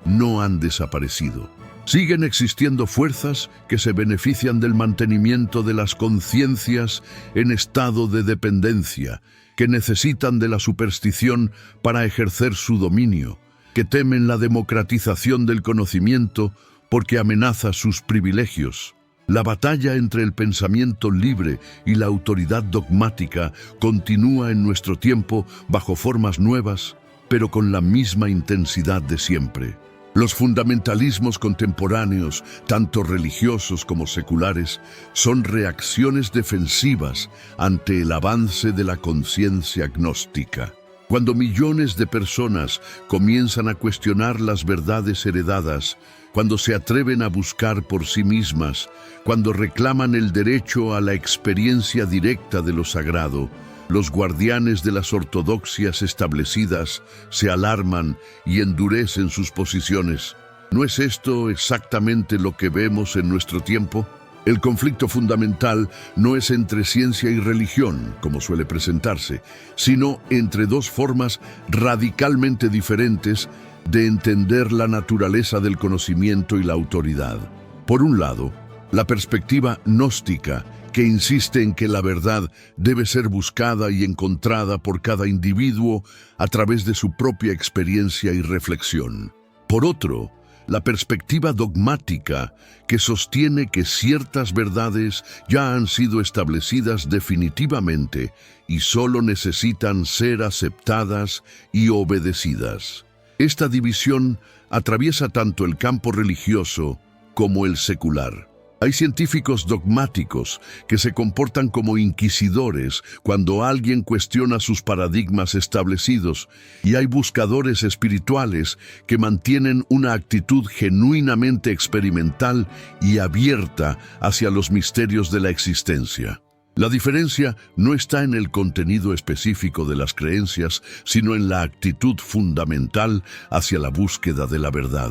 no han desaparecido. Siguen existiendo fuerzas que se benefician del mantenimiento de las conciencias en estado de dependencia, que necesitan de la superstición para ejercer su dominio, que temen la democratización del conocimiento porque amenaza sus privilegios. La batalla entre el pensamiento libre y la autoridad dogmática continúa en nuestro tiempo bajo formas nuevas, pero con la misma intensidad de siempre. Los fundamentalismos contemporáneos, tanto religiosos como seculares, son reacciones defensivas ante el avance de la conciencia gnóstica. Cuando millones de personas comienzan a cuestionar las verdades heredadas, cuando se atreven a buscar por sí mismas, cuando reclaman el derecho a la experiencia directa de lo sagrado, los guardianes de las ortodoxias establecidas se alarman y endurecen sus posiciones. ¿No es esto exactamente lo que vemos en nuestro tiempo? El conflicto fundamental no es entre ciencia y religión, como suele presentarse, sino entre dos formas radicalmente diferentes de entender la naturaleza del conocimiento y la autoridad. Por un lado, la perspectiva gnóstica, que insiste en que la verdad debe ser buscada y encontrada por cada individuo a través de su propia experiencia y reflexión. Por otro, la perspectiva dogmática, que sostiene que ciertas verdades ya han sido establecidas definitivamente y solo necesitan ser aceptadas y obedecidas. Esta división atraviesa tanto el campo religioso como el secular. Hay científicos dogmáticos que se comportan como inquisidores cuando alguien cuestiona sus paradigmas establecidos, y hay buscadores espirituales que mantienen una actitud genuinamente experimental y abierta hacia los misterios de la existencia. La diferencia no está en el contenido específico de las creencias, sino en la actitud fundamental hacia la búsqueda de la verdad.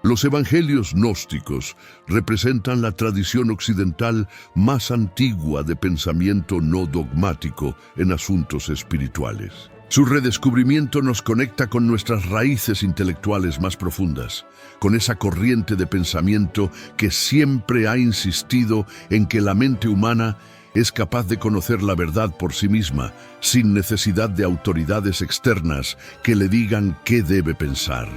Los evangelios gnósticos representan la tradición occidental más antigua de pensamiento no dogmático en asuntos espirituales. Su redescubrimiento nos conecta con nuestras raíces intelectuales más profundas, con esa corriente de pensamiento que siempre ha insistido en que la mente humana es capaz de conocer la verdad por sí misma, sin necesidad de autoridades externas que le digan qué debe pensar.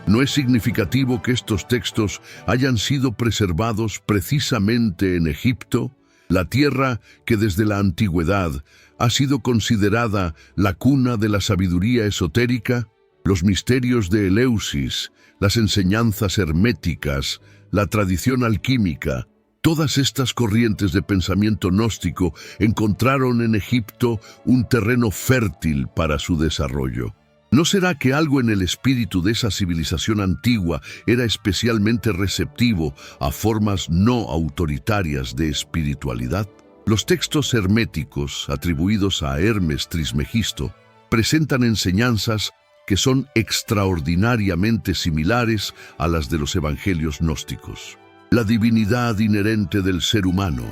¿No es significativo que estos textos hayan sido preservados precisamente en Egipto, la tierra que desde la antigüedad ha sido considerada la cuna de la sabiduría esotérica? Los misterios de Eleusis, las enseñanzas herméticas, la tradición alquímica, todas estas corrientes de pensamiento gnóstico encontraron en Egipto un terreno fértil para su desarrollo. ¿No será que algo en el espíritu de esa civilización antigua era especialmente receptivo a formas no autoritarias de espiritualidad? Los textos herméticos, atribuidos a Hermes Trismegisto, presentan enseñanzas que son extraordinariamente similares a las de los evangelios gnósticos. La divinidad inherente del ser humano,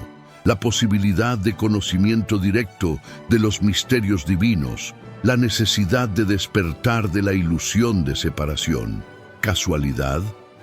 la posibilidad de conocimiento directo de los misterios divinos, la necesidad de despertar de la ilusión de separación. ¿Casualidad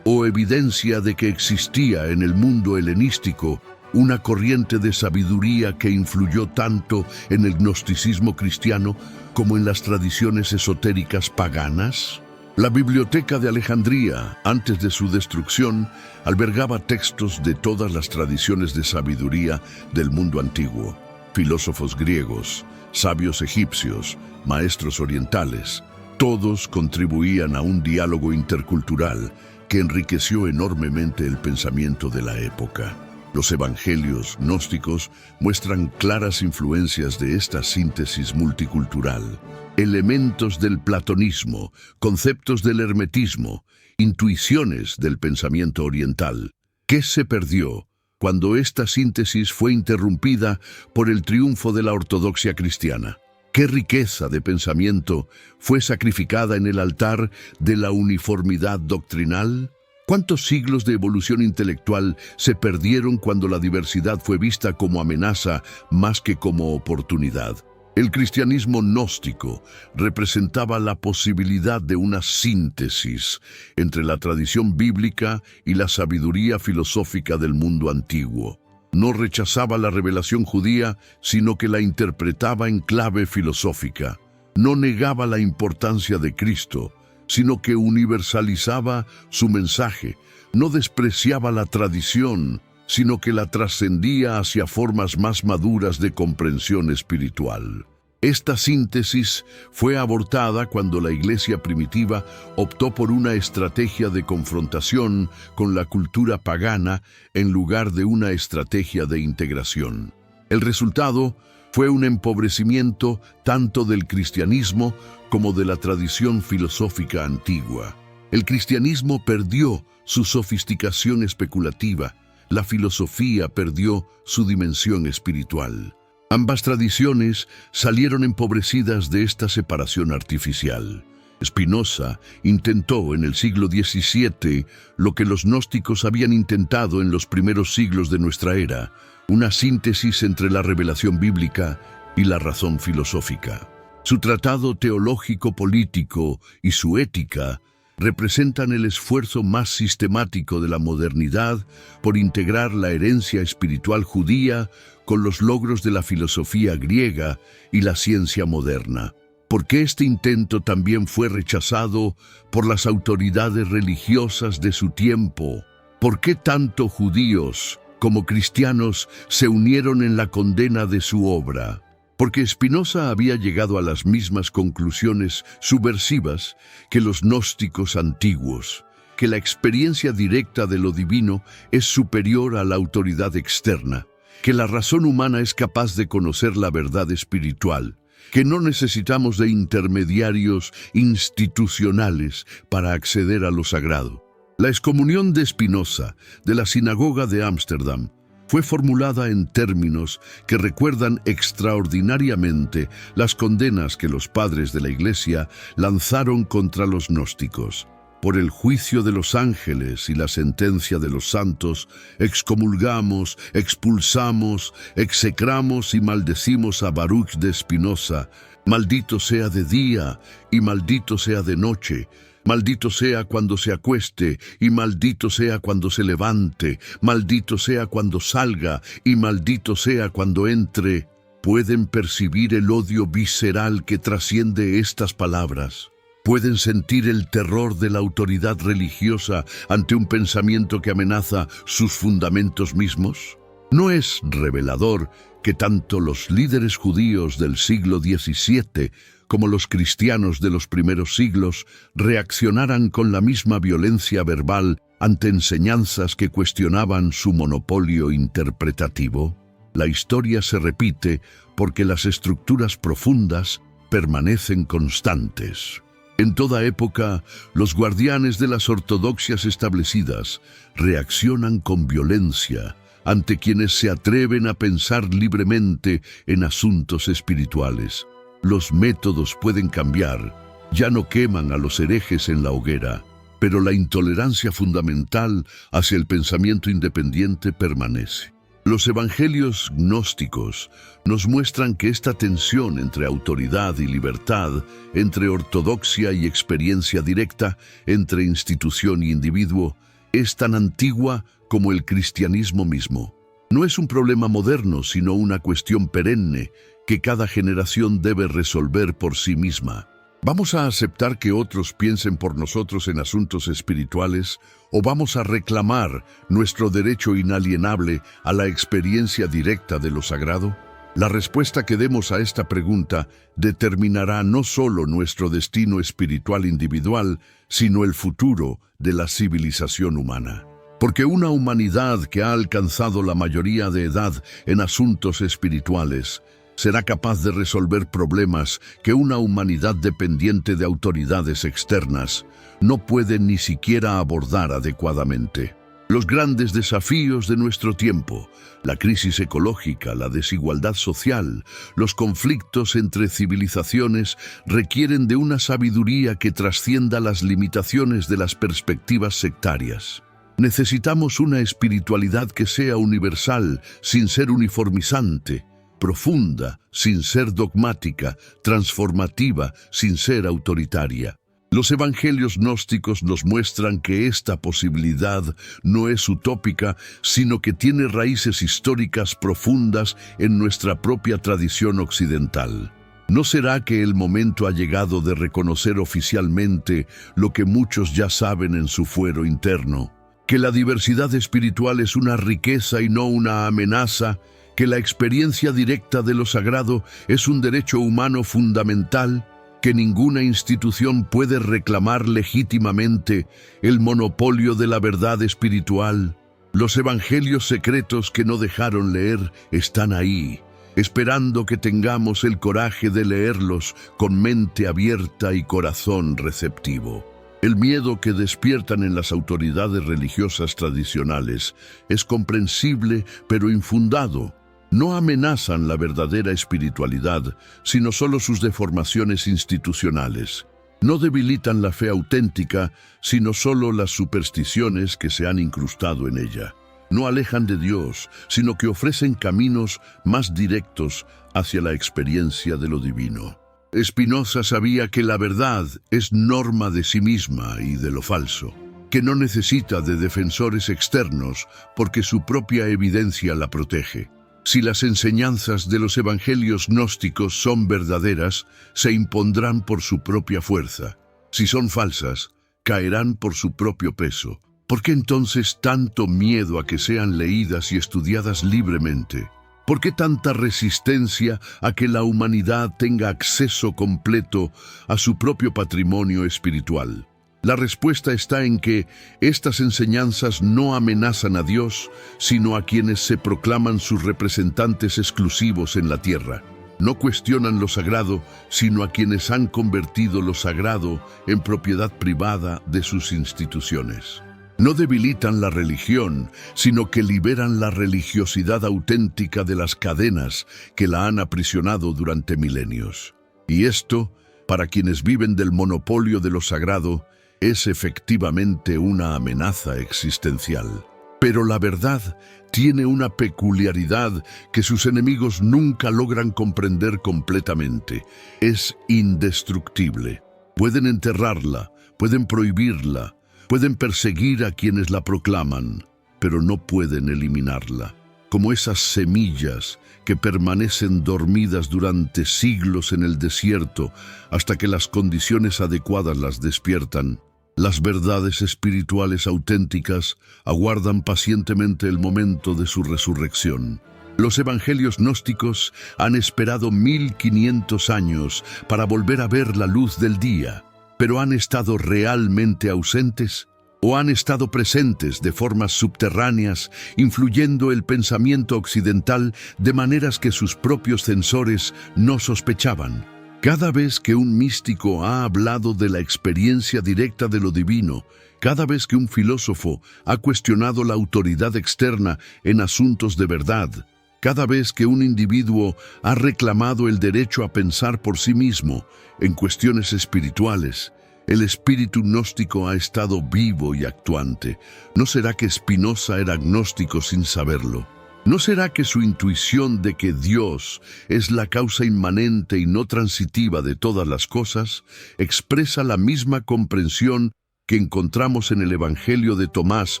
o evidencia de que existía en el mundo helenístico una corriente de sabiduría que influyó tanto en el gnosticismo cristiano como en las tradiciones esotéricas paganas? La Biblioteca de Alejandría, antes de su destrucción, albergaba textos de todas las tradiciones de sabiduría del mundo antiguo. Filósofos griegos, sabios egipcios, maestros orientales, todos contribuían a un diálogo intercultural que enriqueció enormemente el pensamiento de la época. Los evangelios gnósticos muestran claras influencias de esta síntesis multicultural. Elementos del platonismo, conceptos del hermetismo, intuiciones del pensamiento oriental. ¿Qué se perdió cuando esta síntesis fue interrumpida por el triunfo de la ortodoxia cristiana? ¿Qué riqueza de pensamiento fue sacrificada en el altar de la uniformidad doctrinal? ¿Cuántos siglos de evolución intelectual se perdieron cuando la diversidad fue vista como amenaza más que como oportunidad? El cristianismo gnóstico representaba la posibilidad de una síntesis entre la tradición bíblica y la sabiduría filosófica del mundo antiguo. No rechazaba la revelación judía, sino que la interpretaba en clave filosófica. No negaba la importancia de Cristo, sino que universalizaba su mensaje. No despreciaba la tradición, sino que la trascendía hacia formas más maduras de comprensión espiritual. Esta síntesis fue abortada cuando la Iglesia primitiva optó por una estrategia de confrontación con la cultura pagana en lugar de una estrategia de integración. El resultado fue un empobrecimiento tanto del cristianismo como de la tradición filosófica antigua. El cristianismo perdió su sofisticación especulativa, la filosofía perdió su dimensión espiritual. Ambas tradiciones salieron empobrecidas de esta separación artificial. Spinoza intentó en el siglo XVII lo que los gnósticos habían intentado en los primeros siglos de nuestra era, una síntesis entre la revelación bíblica y la razón filosófica. Su tratado teológico-político y su ética representan el esfuerzo más sistemático de la modernidad por integrar la herencia espiritual judía con los logros de la filosofía griega y la ciencia moderna. ¿Por qué este intento también fue rechazado por las autoridades religiosas de su tiempo? ¿Por qué tanto judíos como cristianos se unieron en la condena de su obra? Porque Spinoza había llegado a las mismas conclusiones subversivas que los gnósticos antiguos, que la experiencia directa de lo divino es superior a la autoridad externa, que la razón humana es capaz de conocer la verdad espiritual, que no necesitamos de intermediarios institucionales para acceder a lo sagrado. La excomunión de Spinoza de la sinagoga de Ámsterdam fue formulada en términos que recuerdan extraordinariamente las condenas que los padres de la Iglesia lanzaron contra los gnósticos. Por el juicio de los ángeles y la sentencia de los santos, excomulgamos, expulsamos, execramos y maldecimos a Baruch de Spinoza. Maldito sea de día y maldito sea de noche. Maldito sea cuando se acueste y maldito sea cuando se levante. Maldito sea cuando salga y maldito sea cuando entre. Pueden percibir el odio visceral que trasciende estas palabras. Pueden sentir el terror de la autoridad religiosa ante un pensamiento que amenaza sus fundamentos mismos. ¿No es revelador que tanto los líderes judíos del siglo XVII como los cristianos de los primeros siglos reaccionaran con la misma violencia verbal ante enseñanzas que cuestionaban su monopolio interpretativo? La historia se repite porque las estructuras profundas permanecen constantes. En toda época, los guardianes de las ortodoxias establecidas reaccionan con violencia ante quienes se atreven a pensar libremente en asuntos espirituales. Los métodos pueden cambiar, ya no queman a los herejes en la hoguera, pero la intolerancia fundamental hacia el pensamiento independiente permanece. Los evangelios gnósticos nos muestran que esta tensión entre autoridad y libertad, entre ortodoxia y experiencia directa, entre institución y individuo, es tan antigua como el cristianismo mismo. No es un problema moderno, sino una cuestión perenne que cada generación debe resolver por sí misma. ¿Vamos a aceptar que otros piensen por nosotros en asuntos espirituales o vamos a reclamar nuestro derecho inalienable a la experiencia directa de lo sagrado? La respuesta que demos a esta pregunta determinará no solo nuestro destino espiritual individual, sino el futuro de la civilización humana. Porque una humanidad que ha alcanzado la mayoría de edad en asuntos espirituales será capaz de resolver problemas que una humanidad dependiente de autoridades externas no puede ni siquiera abordar adecuadamente. Los grandes desafíos de nuestro tiempo, la crisis ecológica, la desigualdad social, los conflictos entre civilizaciones requieren de una sabiduría que trascienda las limitaciones de las perspectivas sectarias. Necesitamos una espiritualidad que sea universal, sin ser uniformizante, profunda, sin ser dogmática, transformativa, sin ser autoritaria. Los evangelios gnósticos nos muestran que esta posibilidad no es utópica, sino que tiene raíces históricas profundas en nuestra propia tradición occidental. ¿No será que el momento ha llegado de reconocer oficialmente lo que muchos ya saben en su fuero interno? Que la diversidad espiritual es una riqueza y no una amenaza, que la experiencia directa de lo sagrado es un derecho humano fundamental, que ninguna institución puede reclamar legítimamente el monopolio de la verdad espiritual. Los evangelios secretos que no dejaron leer están ahí, esperando que tengamos el coraje de leerlos con mente abierta y corazón receptivo. El miedo que despiertan en las autoridades religiosas tradicionales es comprensible pero infundado. No amenazan la verdadera espiritualidad, sino solo sus deformaciones institucionales. No debilitan la fe auténtica, sino solo las supersticiones que se han incrustado en ella. No alejan de Dios, sino que ofrecen caminos más directos hacia la experiencia de lo divino. Spinoza sabía que la verdad es norma de sí misma y de lo falso, que no necesita de defensores externos porque su propia evidencia la protege. Si las enseñanzas de los evangelios gnósticos son verdaderas, se impondrán por su propia fuerza. Si son falsas, caerán por su propio peso. ¿Por qué entonces tanto miedo a que sean leídas y estudiadas libremente? ¿Por qué tanta resistencia a que la humanidad tenga acceso completo a su propio patrimonio espiritual? La respuesta está en que estas enseñanzas no amenazan a Dios, sino a quienes se proclaman sus representantes exclusivos en la tierra. No cuestionan lo sagrado, sino a quienes han convertido lo sagrado en propiedad privada de sus instituciones. No debilitan la religión, sino que liberan la religiosidad auténtica de las cadenas que la han aprisionado durante milenios. Y esto, para quienes viven del monopolio de lo sagrado, es efectivamente una amenaza existencial. Pero la verdad tiene una peculiaridad que sus enemigos nunca logran comprender completamente. Es indestructible. Pueden enterrarla, pueden prohibirla, pueden perseguir a quienes la proclaman, pero no pueden eliminarla. Como esas semillas que permanecen dormidas durante siglos en el desierto hasta que las condiciones adecuadas las despiertan. Las verdades espirituales auténticas aguardan pacientemente el momento de su resurrección. Los evangelios gnósticos han esperado 1500 años para volver a ver la luz del día, pero ¿han estado realmente ausentes? ¿O han estado presentes de formas subterráneas, influyendo el pensamiento occidental de maneras que sus propios censores no sospechaban? Cada vez que un místico ha hablado de la experiencia directa de lo divino, cada vez que un filósofo ha cuestionado la autoridad externa en asuntos de verdad, cada vez que un individuo ha reclamado el derecho a pensar por sí mismo en cuestiones espirituales, el espíritu gnóstico ha estado vivo y actuante. ¿No será que Spinoza era agnóstico sin saberlo? ¿No será que su intuición de que Dios es la causa inmanente y no transitiva de todas las cosas expresa la misma comprensión que encontramos en el Evangelio de Tomás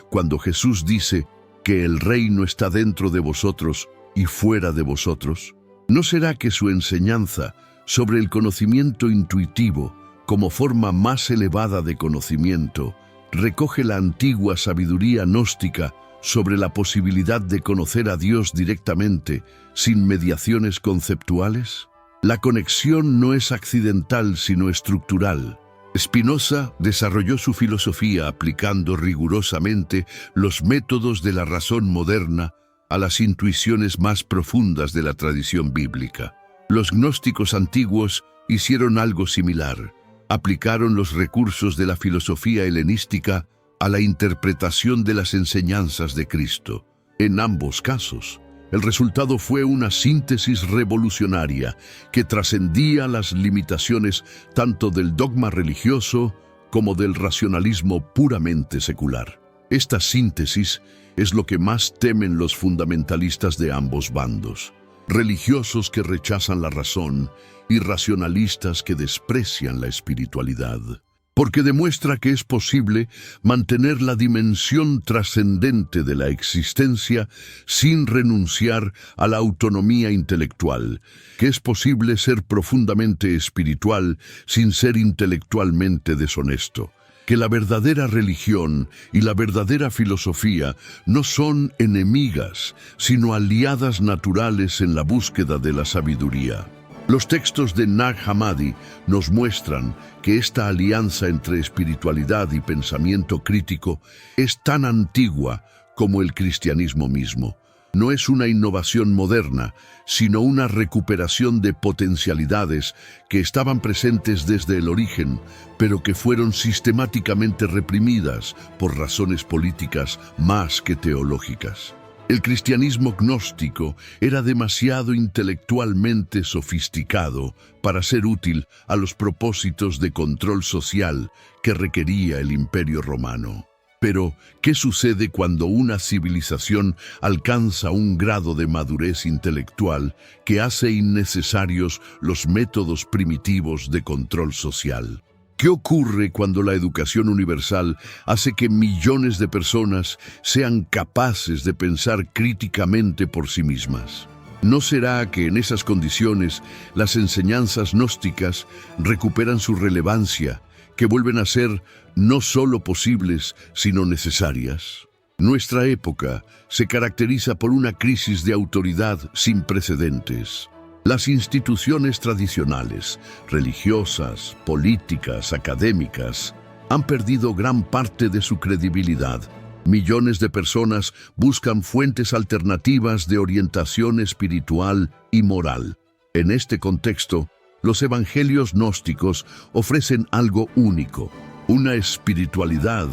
cuando Jesús dice que el reino está dentro de vosotros y fuera de vosotros? ¿No será que su enseñanza sobre el conocimiento intuitivo como forma más elevada de conocimiento recoge la antigua sabiduría gnóstica sobre la posibilidad de conocer a Dios directamente, sin mediaciones conceptuales? La conexión no es accidental, sino estructural. Spinoza desarrolló su filosofía aplicando rigurosamente los métodos de la razón moderna a las intuiciones más profundas de la tradición bíblica. Los gnósticos antiguos hicieron algo similar. Aplicaron los recursos de la filosofía helenística a la interpretación de las enseñanzas de Cristo. En ambos casos, el resultado fue una síntesis revolucionaria que trascendía las limitaciones tanto del dogma religioso como del racionalismo puramente secular. Esta síntesis es lo que más temen los fundamentalistas de ambos bandos, religiosos que rechazan la razón y racionalistas que desprecian la espiritualidad, porque demuestra que es posible mantener la dimensión trascendente de la existencia sin renunciar a la autonomía intelectual, que es posible ser profundamente espiritual sin ser intelectualmente deshonesto, que la verdadera religión y la verdadera filosofía no son enemigas, sino aliadas naturales en la búsqueda de la sabiduría. Los textos de Nag Hammadi nos muestran que esta alianza entre espiritualidad y pensamiento crítico es tan antigua como el cristianismo mismo. No es una innovación moderna, sino una recuperación de potencialidades que estaban presentes desde el origen, pero que fueron sistemáticamente reprimidas por razones políticas más que teológicas. El cristianismo gnóstico era demasiado intelectualmente sofisticado para ser útil a los propósitos de control social que requería el Imperio Romano. Pero, ¿qué sucede cuando una civilización alcanza un grado de madurez intelectual que hace innecesarios los métodos primitivos de control social? ¿Qué ocurre cuando la educación universal hace que millones de personas sean capaces de pensar críticamente por sí mismas? ¿No será que en esas condiciones las enseñanzas gnósticas recuperan su relevancia, que vuelven a ser no solo posibles, sino necesarias? Nuestra época se caracteriza por una crisis de autoridad sin precedentes. Las instituciones tradicionales, religiosas, políticas, académicas, han perdido gran parte de su credibilidad. Millones de personas buscan fuentes alternativas de orientación espiritual y moral. En este contexto, los evangelios gnósticos ofrecen algo único, una espiritualidad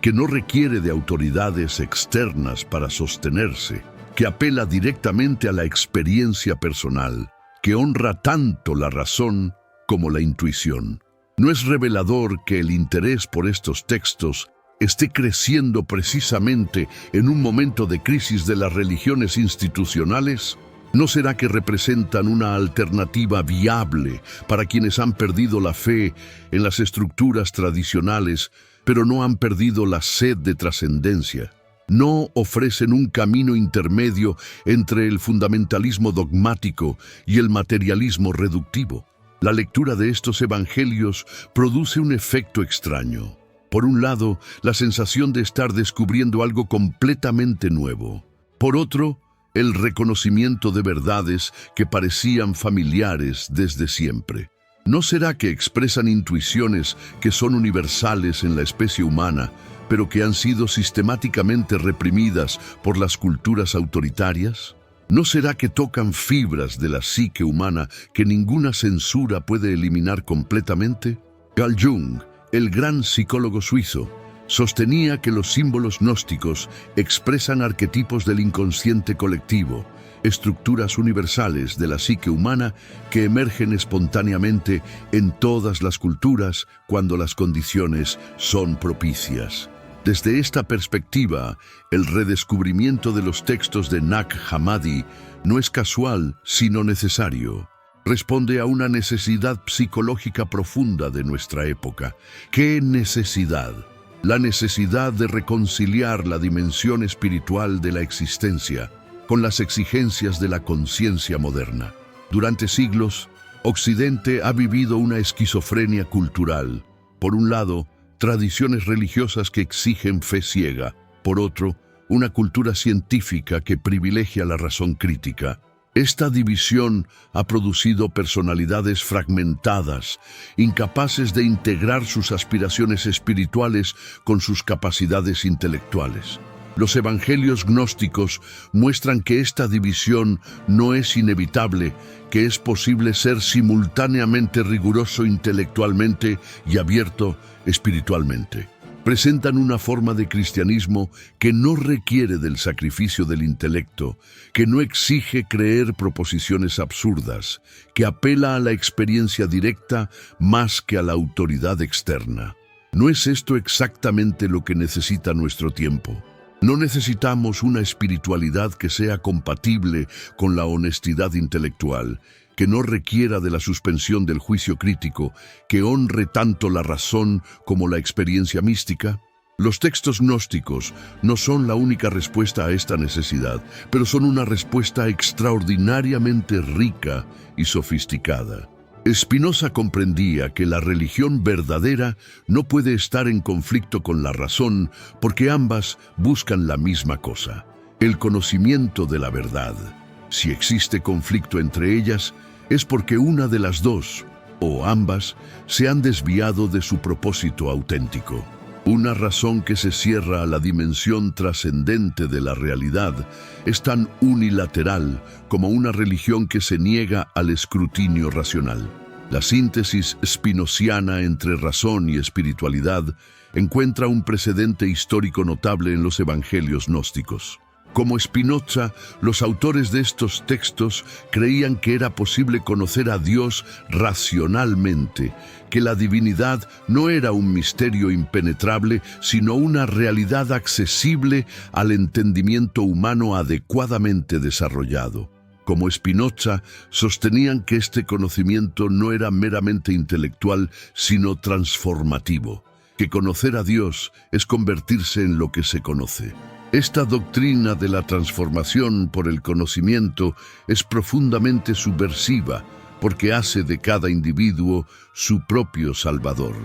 que no requiere de autoridades externas para sostenerse, que apela directamente a la experiencia personal, que honra tanto la razón como la intuición. ¿No es revelador que el interés por estos textos esté creciendo precisamente en un momento de crisis de las religiones institucionales? ¿No será que representan una alternativa viable para quienes han perdido la fe en las estructuras tradicionales, pero no han perdido la sed de trascendencia? ¿No ofrecen un camino intermedio entre el fundamentalismo dogmático y el materialismo reductivo? La lectura de estos evangelios produce un efecto extraño. Por un lado, la sensación de estar descubriendo algo completamente nuevo. Por otro, el reconocimiento de verdades que parecían familiares desde siempre. ¿No será que expresan intuiciones que son universales en la especie humana, pero que han sido sistemáticamente reprimidas por las culturas autoritarias? ¿No será que tocan fibras de la psique humana que ninguna censura puede eliminar completamente? Carl Jung, el gran psicólogo suizo, sostenía que los símbolos gnósticos expresan arquetipos del inconsciente colectivo, estructuras universales de la psique humana que emergen espontáneamente en todas las culturas cuando las condiciones son propicias. Desde esta perspectiva, el redescubrimiento de los textos de Nag Hammadi no es casual, sino necesario. Responde a una necesidad psicológica profunda de nuestra época. ¿Qué necesidad? La necesidad de reconciliar la dimensión espiritual de la existencia con las exigencias de la conciencia moderna. Durante siglos, Occidente ha vivido una esquizofrenia cultural. Por un lado, tradiciones religiosas que exigen fe ciega. Por otro, una cultura científica que privilegia la razón crítica. Esta división ha producido personalidades fragmentadas, incapaces de integrar sus aspiraciones espirituales con sus capacidades intelectuales. Los evangelios gnósticos muestran que esta división no es inevitable, que es posible ser simultáneamente riguroso intelectualmente y abierto espiritualmente. Presentan una forma de cristianismo que no requiere del sacrificio del intelecto, que no exige creer proposiciones absurdas, que apela a la experiencia directa más que a la autoridad externa. ¿No es esto exactamente lo que necesita nuestro tiempo? No necesitamos una espiritualidad que sea compatible con la honestidad intelectual, que no requiera de la suspensión del juicio crítico, que honre tanto la razón como la experiencia mística. Los textos gnósticos no son la única respuesta a esta necesidad, pero son una respuesta extraordinariamente rica y sofisticada. Spinoza comprendía que la religión verdadera no puede estar en conflicto con la razón porque ambas buscan la misma cosa, el conocimiento de la verdad. Si existe conflicto entre ellas, es porque una de las dos, o ambas, se han desviado de su propósito auténtico. Una razón que se cierra a la dimensión trascendente de la realidad es tan unilateral como una religión que se niega al escrutinio racional. La síntesis spinoziana entre razón y espiritualidad encuentra un precedente histórico notable en los evangelios gnósticos. Como Spinoza, los autores de estos textos creían que era posible conocer a Dios racionalmente, que la divinidad no era un misterio impenetrable, sino una realidad accesible al entendimiento humano adecuadamente desarrollado. Como Spinoza, sostenían que este conocimiento no era meramente intelectual, sino transformativo, que conocer a Dios es convertirse en lo que se conoce. Esta doctrina de la transformación por el conocimiento es profundamente subversiva porque hace de cada individuo su propio salvador.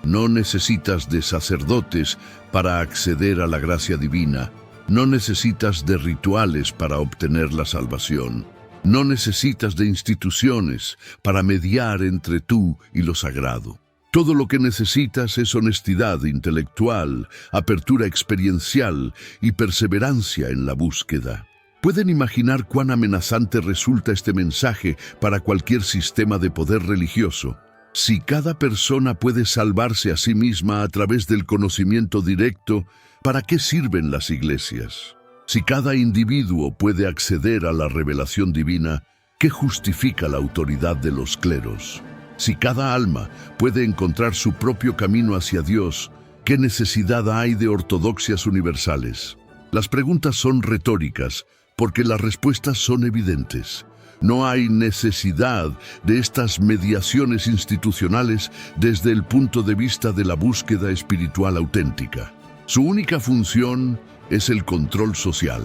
No necesitas de sacerdotes para acceder a la gracia divina. No necesitas de rituales para obtener la salvación. No necesitas de instituciones para mediar entre tú y lo sagrado. Todo lo que necesitas es honestidad intelectual, apertura experiencial y perseverancia en la búsqueda. ¿Pueden imaginar cuán amenazante resulta este mensaje para cualquier sistema de poder religioso? Si cada persona puede salvarse a sí misma a través del conocimiento directo, ¿para qué sirven las iglesias? Si cada individuo puede acceder a la revelación divina, ¿qué justifica la autoridad de los cleros? Si cada alma puede encontrar su propio camino hacia Dios, ¿qué necesidad hay de ortodoxias universales? Las preguntas son retóricas, porque las respuestas son evidentes. No hay necesidad de estas mediaciones institucionales desde el punto de vista de la búsqueda espiritual auténtica. Su única función es el control social,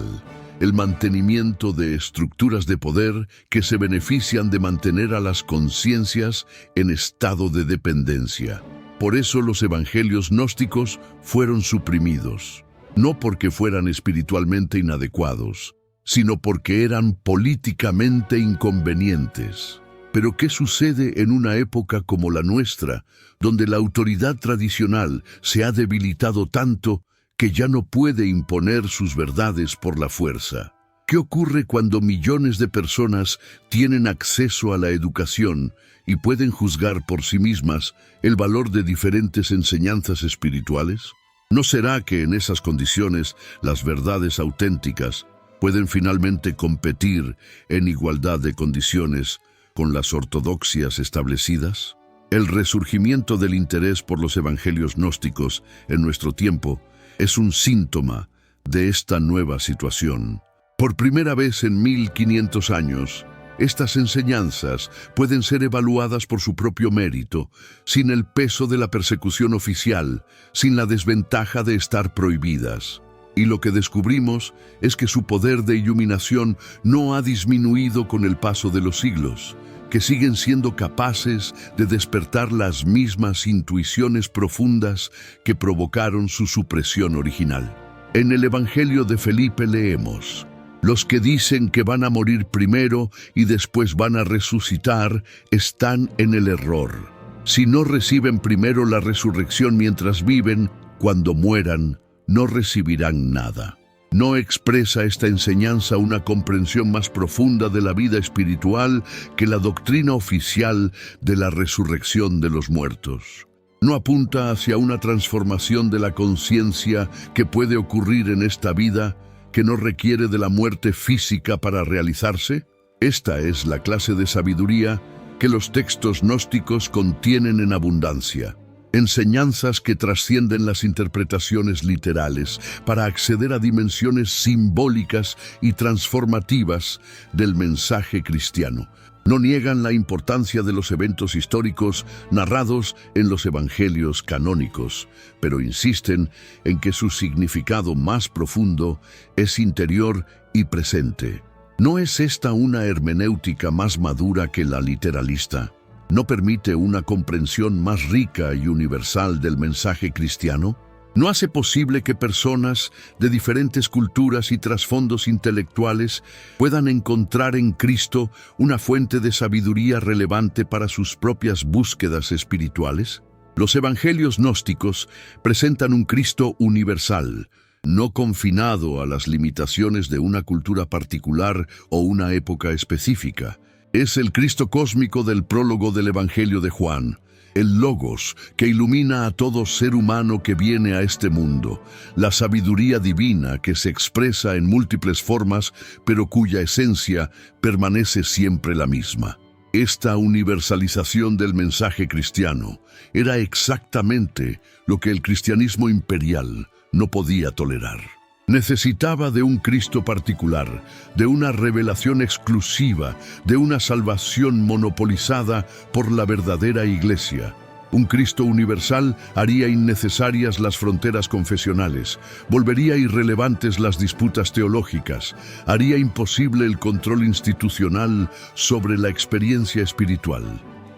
el mantenimiento de estructuras de poder que se benefician de mantener a las conciencias en estado de dependencia. Por eso los evangelios gnósticos fueron suprimidos, no porque fueran espiritualmente inadecuados, sino porque eran políticamente inconvenientes. Pero ¿qué sucede en una época como la nuestra, donde la autoridad tradicional se ha debilitado tanto que ya no puede imponer sus verdades por la fuerza? ¿Qué ocurre cuando millones de personas tienen acceso a la educación y pueden juzgar por sí mismas el valor de diferentes enseñanzas espirituales? ¿No será que en esas condiciones las verdades auténticas pueden finalmente competir en igualdad de condiciones con las ortodoxias establecidas? El resurgimiento del interés por los evangelios gnósticos en nuestro tiempo es un síntoma de esta nueva situación. Por primera vez en 1500 años, estas enseñanzas pueden ser evaluadas por su propio mérito, sin el peso de la persecución oficial, sin la desventaja de estar prohibidas. Y lo que descubrimos es que su poder de iluminación no ha disminuido con el paso de los siglos, que siguen siendo capaces de despertar las mismas intuiciones profundas que provocaron su supresión original. En el Evangelio de Felipe leemos: los que dicen que van a morir primero y después van a resucitar están en el error. Si no reciben primero la resurrección mientras viven, cuando mueran, no recibirán nada. ¿No expresa esta enseñanza una comprensión más profunda de la vida espiritual que la doctrina oficial de la resurrección de los muertos? ¿No apunta hacia una transformación de la conciencia que puede ocurrir en esta vida, que no requiere de la muerte física para realizarse? Esta es la clase de sabiduría que los textos gnósticos contienen en abundancia. Enseñanzas que trascienden las interpretaciones literales para acceder a dimensiones simbólicas y transformativas del mensaje cristiano. No niegan la importancia de los eventos históricos narrados en los evangelios canónicos, pero insisten en que su significado más profundo es interior y presente. ¿No es esta una hermenéutica más madura que la literalista? ¿No permite una comprensión más rica y universal del mensaje cristiano? ¿No hace posible que personas de diferentes culturas y trasfondos intelectuales puedan encontrar en Cristo una fuente de sabiduría relevante para sus propias búsquedas espirituales? Los evangelios gnósticos presentan un Cristo universal, no confinado a las limitaciones de una cultura particular o una época específica. Es el Cristo cósmico del prólogo del Evangelio de Juan, el Logos que ilumina a todo ser humano que viene a este mundo, la sabiduría divina que se expresa en múltiples formas, pero cuya esencia permanece siempre la misma. Esta universalización del mensaje cristiano era exactamente lo que el cristianismo imperial no podía tolerar. Necesitaba de un Cristo particular, de una revelación exclusiva, de una salvación monopolizada por la verdadera Iglesia. Un Cristo universal haría innecesarias las fronteras confesionales, volvería irrelevantes las disputas teológicas, haría imposible el control institucional sobre la experiencia espiritual.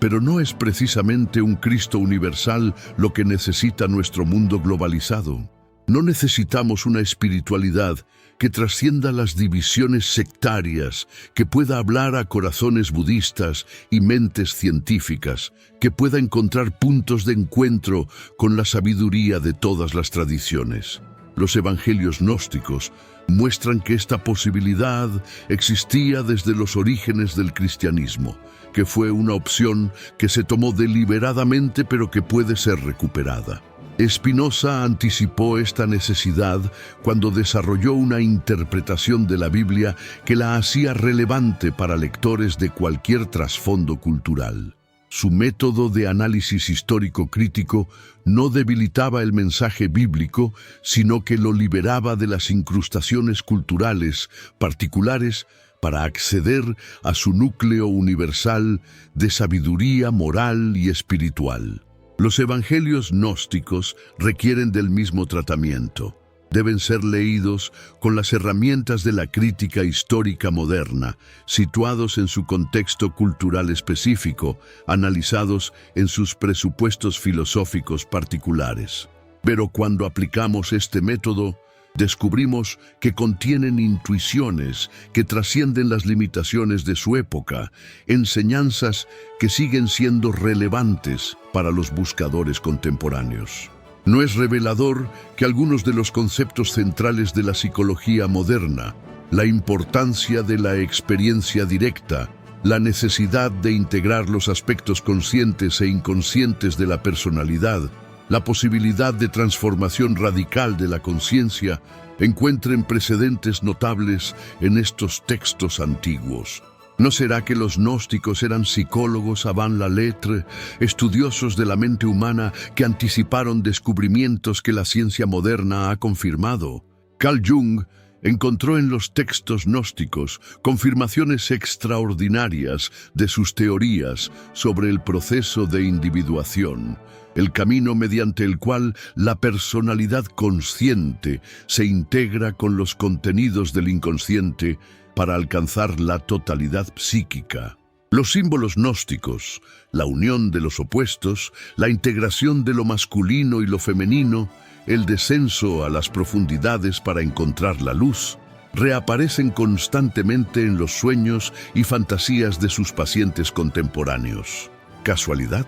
Pero no es precisamente un Cristo universal lo que necesita nuestro mundo globalizado. No necesitamos una espiritualidad que trascienda las divisiones sectarias, que pueda hablar a corazones budistas y mentes científicas, que pueda encontrar puntos de encuentro con la sabiduría de todas las tradiciones. Los evangelios gnósticos muestran que esta posibilidad existía desde los orígenes del cristianismo, que fue una opción que se tomó deliberadamente pero que puede ser recuperada. Spinoza anticipó esta necesidad cuando desarrolló una interpretación de la Biblia que la hacía relevante para lectores de cualquier trasfondo cultural. Su método de análisis histórico crítico no debilitaba el mensaje bíblico, sino que lo liberaba de las incrustaciones culturales particulares para acceder a su núcleo universal de sabiduría moral y espiritual. Los evangelios gnósticos requieren del mismo tratamiento. Deben ser leídos con las herramientas de la crítica histórica moderna, situados en su contexto cultural específico, analizados en sus presupuestos filosóficos particulares. Pero cuando aplicamos este método, descubrimos que contienen intuiciones que trascienden las limitaciones de su época, enseñanzas que siguen siendo relevantes para los buscadores contemporáneos. ¿No es revelador que algunos de los conceptos centrales de la psicología moderna, la importancia de la experiencia directa, la necesidad de integrar los aspectos conscientes e inconscientes de la personalidad, la posibilidad de transformación radical de la conciencia, encuentren precedentes notables en estos textos antiguos? ¿No será que los gnósticos eran psicólogos avant la lettre, estudiosos de la mente humana que anticiparon descubrimientos que la ciencia moderna ha confirmado? Carl Jung encontró en los textos gnósticos confirmaciones extraordinarias de sus teorías sobre el proceso de individuación, el camino mediante el cual la personalidad consciente se integra con los contenidos del inconsciente para alcanzar la totalidad psíquica. Los símbolos gnósticos, la unión de los opuestos, la integración de lo masculino y lo femenino, el descenso a las profundidades para encontrar la luz, reaparecen constantemente en los sueños y fantasías de sus pacientes contemporáneos. ¿Casualidad?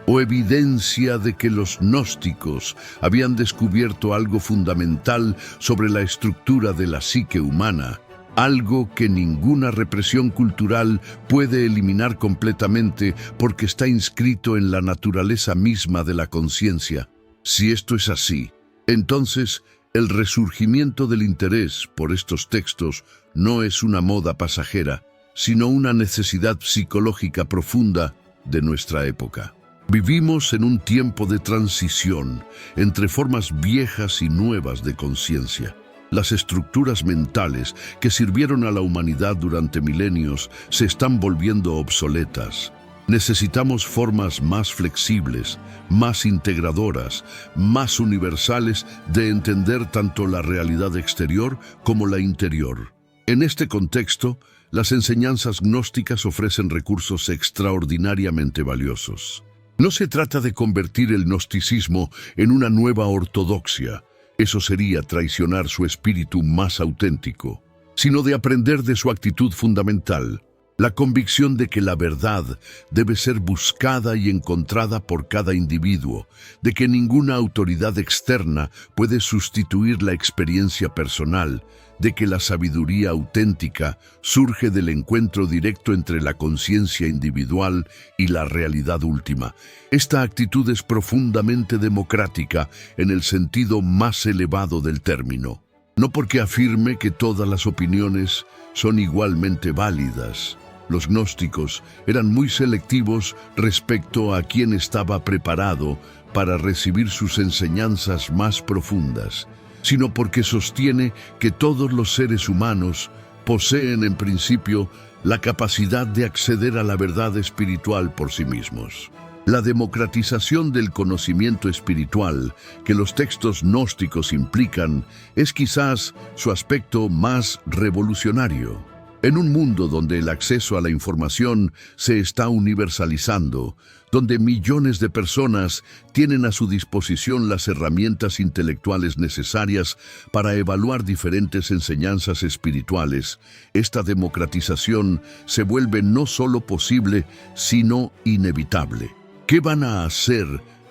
¿O evidencia de que los gnósticos habían descubierto algo fundamental sobre la estructura de la psique humana? Algo que ninguna represión cultural puede eliminar completamente porque está inscrito en la naturaleza misma de la conciencia. Si esto es así, entonces el resurgimiento del interés por estos textos no es una moda pasajera, sino una necesidad psicológica profunda de nuestra época. Vivimos en un tiempo de transición entre formas viejas y nuevas de conciencia. Las estructuras mentales que sirvieron a la humanidad durante milenios se están volviendo obsoletas. Necesitamos formas más flexibles, más integradoras, más universales de entender tanto la realidad exterior como la interior. En este contexto, las enseñanzas gnósticas ofrecen recursos extraordinariamente valiosos. No se trata de convertir el gnosticismo en una nueva ortodoxia. Eso sería traicionar su espíritu más auténtico, sino de aprender de su actitud fundamental, la convicción de que la verdad debe ser buscada y encontrada por cada individuo, de que ninguna autoridad externa puede sustituir la experiencia personal, de que la sabiduría auténtica surge del encuentro directo entre la conciencia individual y la realidad última. Esta actitud es profundamente democrática en el sentido más elevado del término. No porque afirme que todas las opiniones son igualmente válidas. Los gnósticos eran muy selectivos respecto a quién estaba preparado para recibir sus enseñanzas más profundas, sino porque sostiene que todos los seres humanos poseen en principio la capacidad de acceder a la verdad espiritual por sí mismos. La democratización del conocimiento espiritual que los textos gnósticos implican es quizás su aspecto más revolucionario. En un mundo donde el acceso a la información se está universalizando, donde millones de personas tienen a su disposición las herramientas intelectuales necesarias para evaluar diferentes enseñanzas espirituales, esta democratización se vuelve no solo posible, sino inevitable. ¿Qué van a hacer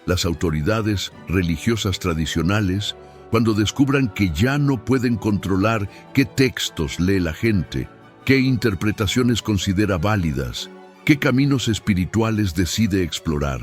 las autoridades religiosas tradicionales cuando descubran que ya no pueden controlar qué textos lee la gente, qué interpretaciones considera válidas, qué caminos espirituales decide explorar?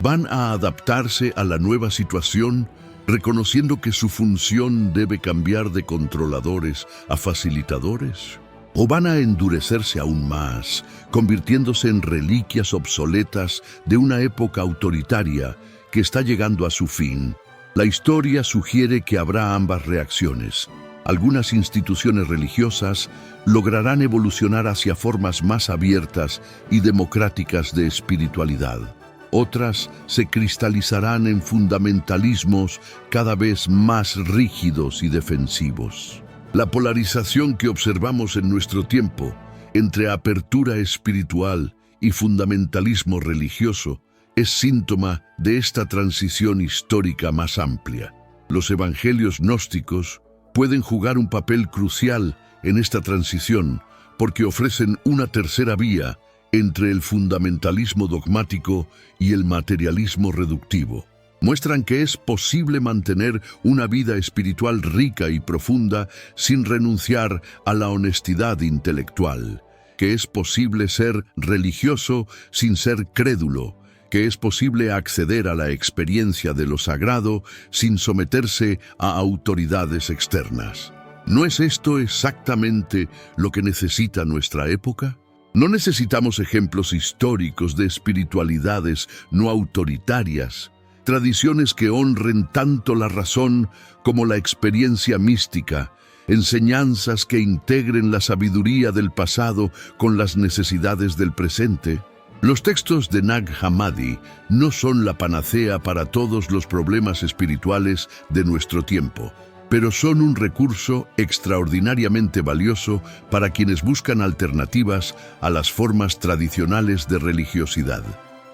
¿Van a adaptarse a la nueva situación, reconociendo que su función debe cambiar de controladores a facilitadores? ¿O van a endurecerse aún más, convirtiéndose en reliquias obsoletas de una época autoritaria que está llegando a su fin? La historia sugiere que habrá ambas reacciones. Algunas instituciones religiosas lograrán evolucionar hacia formas más abiertas y democráticas de espiritualidad. Otras se cristalizarán en fundamentalismos cada vez más rígidos y defensivos. La polarización que observamos en nuestro tiempo entre apertura espiritual y fundamentalismo religioso es síntoma de esta transición histórica más amplia. Los evangelios gnósticos pueden jugar un papel crucial en esta transición porque ofrecen una tercera vía entre el fundamentalismo dogmático y el materialismo reductivo. Muestran que es posible mantener una vida espiritual rica y profunda sin renunciar a la honestidad intelectual, que es posible ser religioso sin ser crédulo, que es posible acceder a la experiencia de lo sagrado sin someterse a autoridades externas. ¿No es esto exactamente lo que necesita nuestra época? No necesitamos ejemplos históricos de espiritualidades no autoritarias, tradiciones que honren tanto la razón como la experiencia mística, enseñanzas que integren la sabiduría del pasado con las necesidades del presente. Los textos de Nag Hammadi no son la panacea para todos los problemas espirituales de nuestro tiempo, pero son un recurso extraordinariamente valioso para quienes buscan alternativas a las formas tradicionales de religiosidad.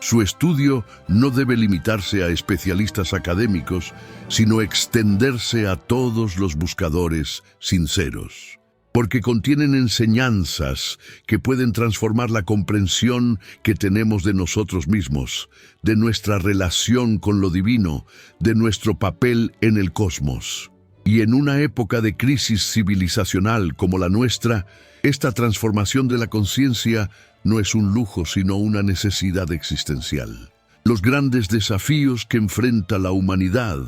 Su estudio no debe limitarse a especialistas académicos, sino extenderse a todos los buscadores sinceros, porque contienen enseñanzas que pueden transformar la comprensión que tenemos de nosotros mismos, de nuestra relación con lo divino, de nuestro papel en el cosmos. Y en una época de crisis civilizacional como la nuestra, esta transformación de la conciencia no es un lujo, sino una necesidad existencial. Los grandes desafíos que enfrenta la humanidad,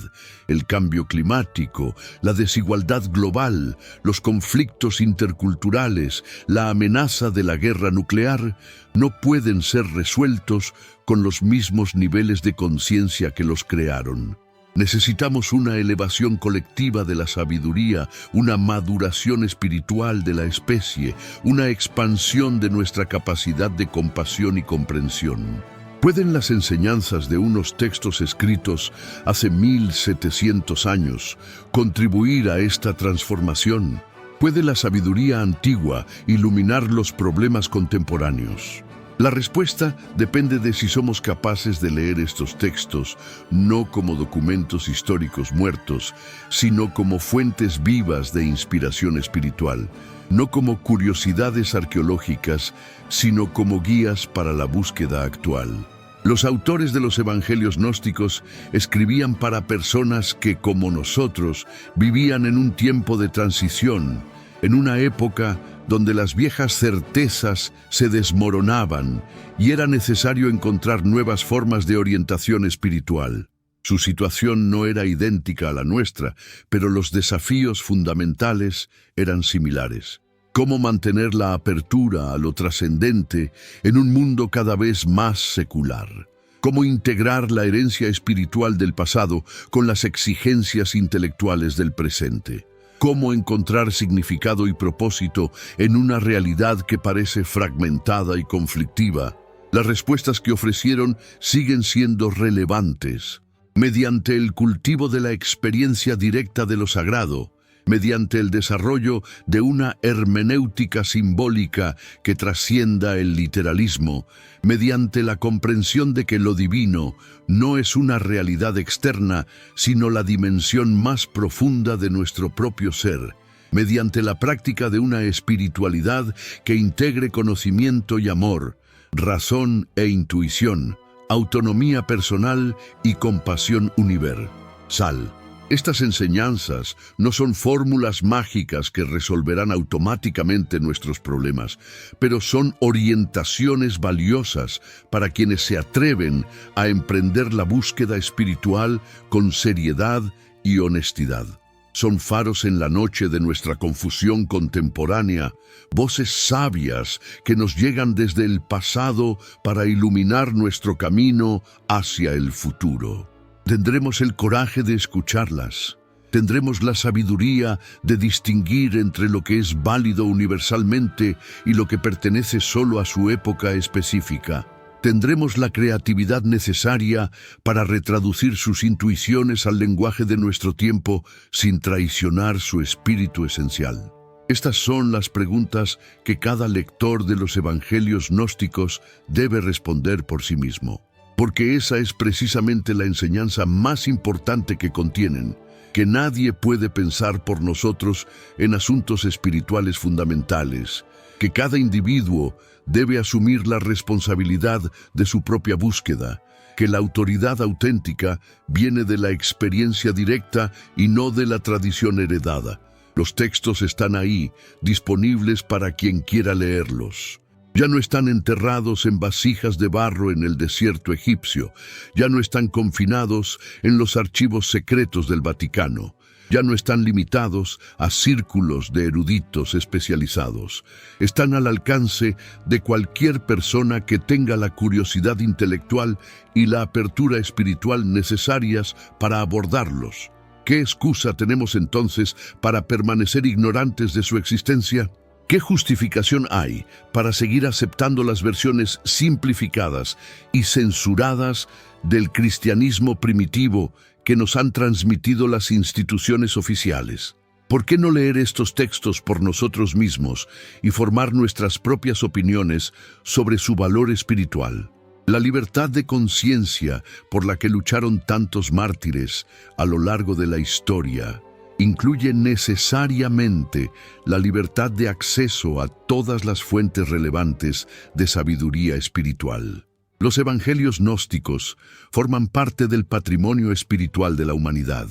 el cambio climático, la desigualdad global, los conflictos interculturales, la amenaza de la guerra nuclear, no pueden ser resueltos con los mismos niveles de conciencia que los crearon. Necesitamos una elevación colectiva de la sabiduría, una maduración espiritual de la especie, una expansión de nuestra capacidad de compasión y comprensión. ¿Pueden las enseñanzas de unos textos escritos hace 1700 años contribuir a esta transformación? ¿Puede la sabiduría antigua iluminar los problemas contemporáneos? La respuesta depende de si somos capaces de leer estos textos no como documentos históricos muertos, sino como fuentes vivas de inspiración espiritual, no como curiosidades arqueológicas, sino como guías para la búsqueda actual. Los autores de los evangelios gnósticos escribían para personas que, como nosotros, vivían en un tiempo de transición, en una época donde las viejas certezas se desmoronaban y era necesario encontrar nuevas formas de orientación espiritual. Su situación no era idéntica a la nuestra, pero los desafíos fundamentales eran similares. ¿Cómo mantener la apertura a lo trascendente en un mundo cada vez más secular? ¿Cómo integrar la herencia espiritual del pasado con las exigencias intelectuales del presente? ¿Cómo encontrar significado y propósito en una realidad que parece fragmentada y conflictiva? Las respuestas que ofrecieron siguen siendo relevantes. Mediante el cultivo de la experiencia directa de lo sagrado, mediante el desarrollo de una hermenéutica simbólica que trascienda el literalismo, mediante la comprensión de que lo divino no es una realidad externa, sino la dimensión más profunda de nuestro propio ser, mediante la práctica de una espiritualidad que integre conocimiento y amor, razón e intuición, autonomía personal y compasión universal. Estas enseñanzas no son fórmulas mágicas que resolverán automáticamente nuestros problemas, pero son orientaciones valiosas para quienes se atreven a emprender la búsqueda espiritual con seriedad y honestidad. Son faros en la noche de nuestra confusión contemporánea, voces sabias que nos llegan desde el pasado para iluminar nuestro camino hacia el futuro. Tendremos el coraje de escucharlas. Tendremos la sabiduría de distinguir entre lo que es válido universalmente y lo que pertenece solo a su época específica. Tendremos la creatividad necesaria para retraducir sus intuiciones al lenguaje de nuestro tiempo sin traicionar su espíritu esencial. Estas son las preguntas que cada lector de los evangelios gnósticos debe responder por sí mismo, porque esa es precisamente la enseñanza más importante que contienen, que nadie puede pensar por nosotros en asuntos espirituales fundamentales, que cada individuo debe asumir la responsabilidad de su propia búsqueda, que la autoridad auténtica viene de la experiencia directa y no de la tradición heredada. Los textos están ahí, disponibles para quien quiera leerlos. Ya no están enterrados en vasijas de barro en el desierto egipcio, ya no están confinados en los archivos secretos del Vaticano. Ya no están limitados a círculos de eruditos especializados. Están al alcance de cualquier persona que tenga la curiosidad intelectual y la apertura espiritual necesarias para abordarlos. ¿Qué excusa tenemos entonces para permanecer ignorantes de su existencia? ¿Qué justificación hay para seguir aceptando las versiones simplificadas y censuradas del cristianismo primitivo que nos han transmitido las instituciones oficiales? ¿Por qué no leer estos textos por nosotros mismos y formar nuestras propias opiniones sobre su valor espiritual? La libertad de conciencia por la que lucharon tantos mártires a lo largo de la historia incluye necesariamente la libertad de acceso a todas las fuentes relevantes de sabiduría espiritual. Los evangelios gnósticos forman parte del patrimonio espiritual de la humanidad.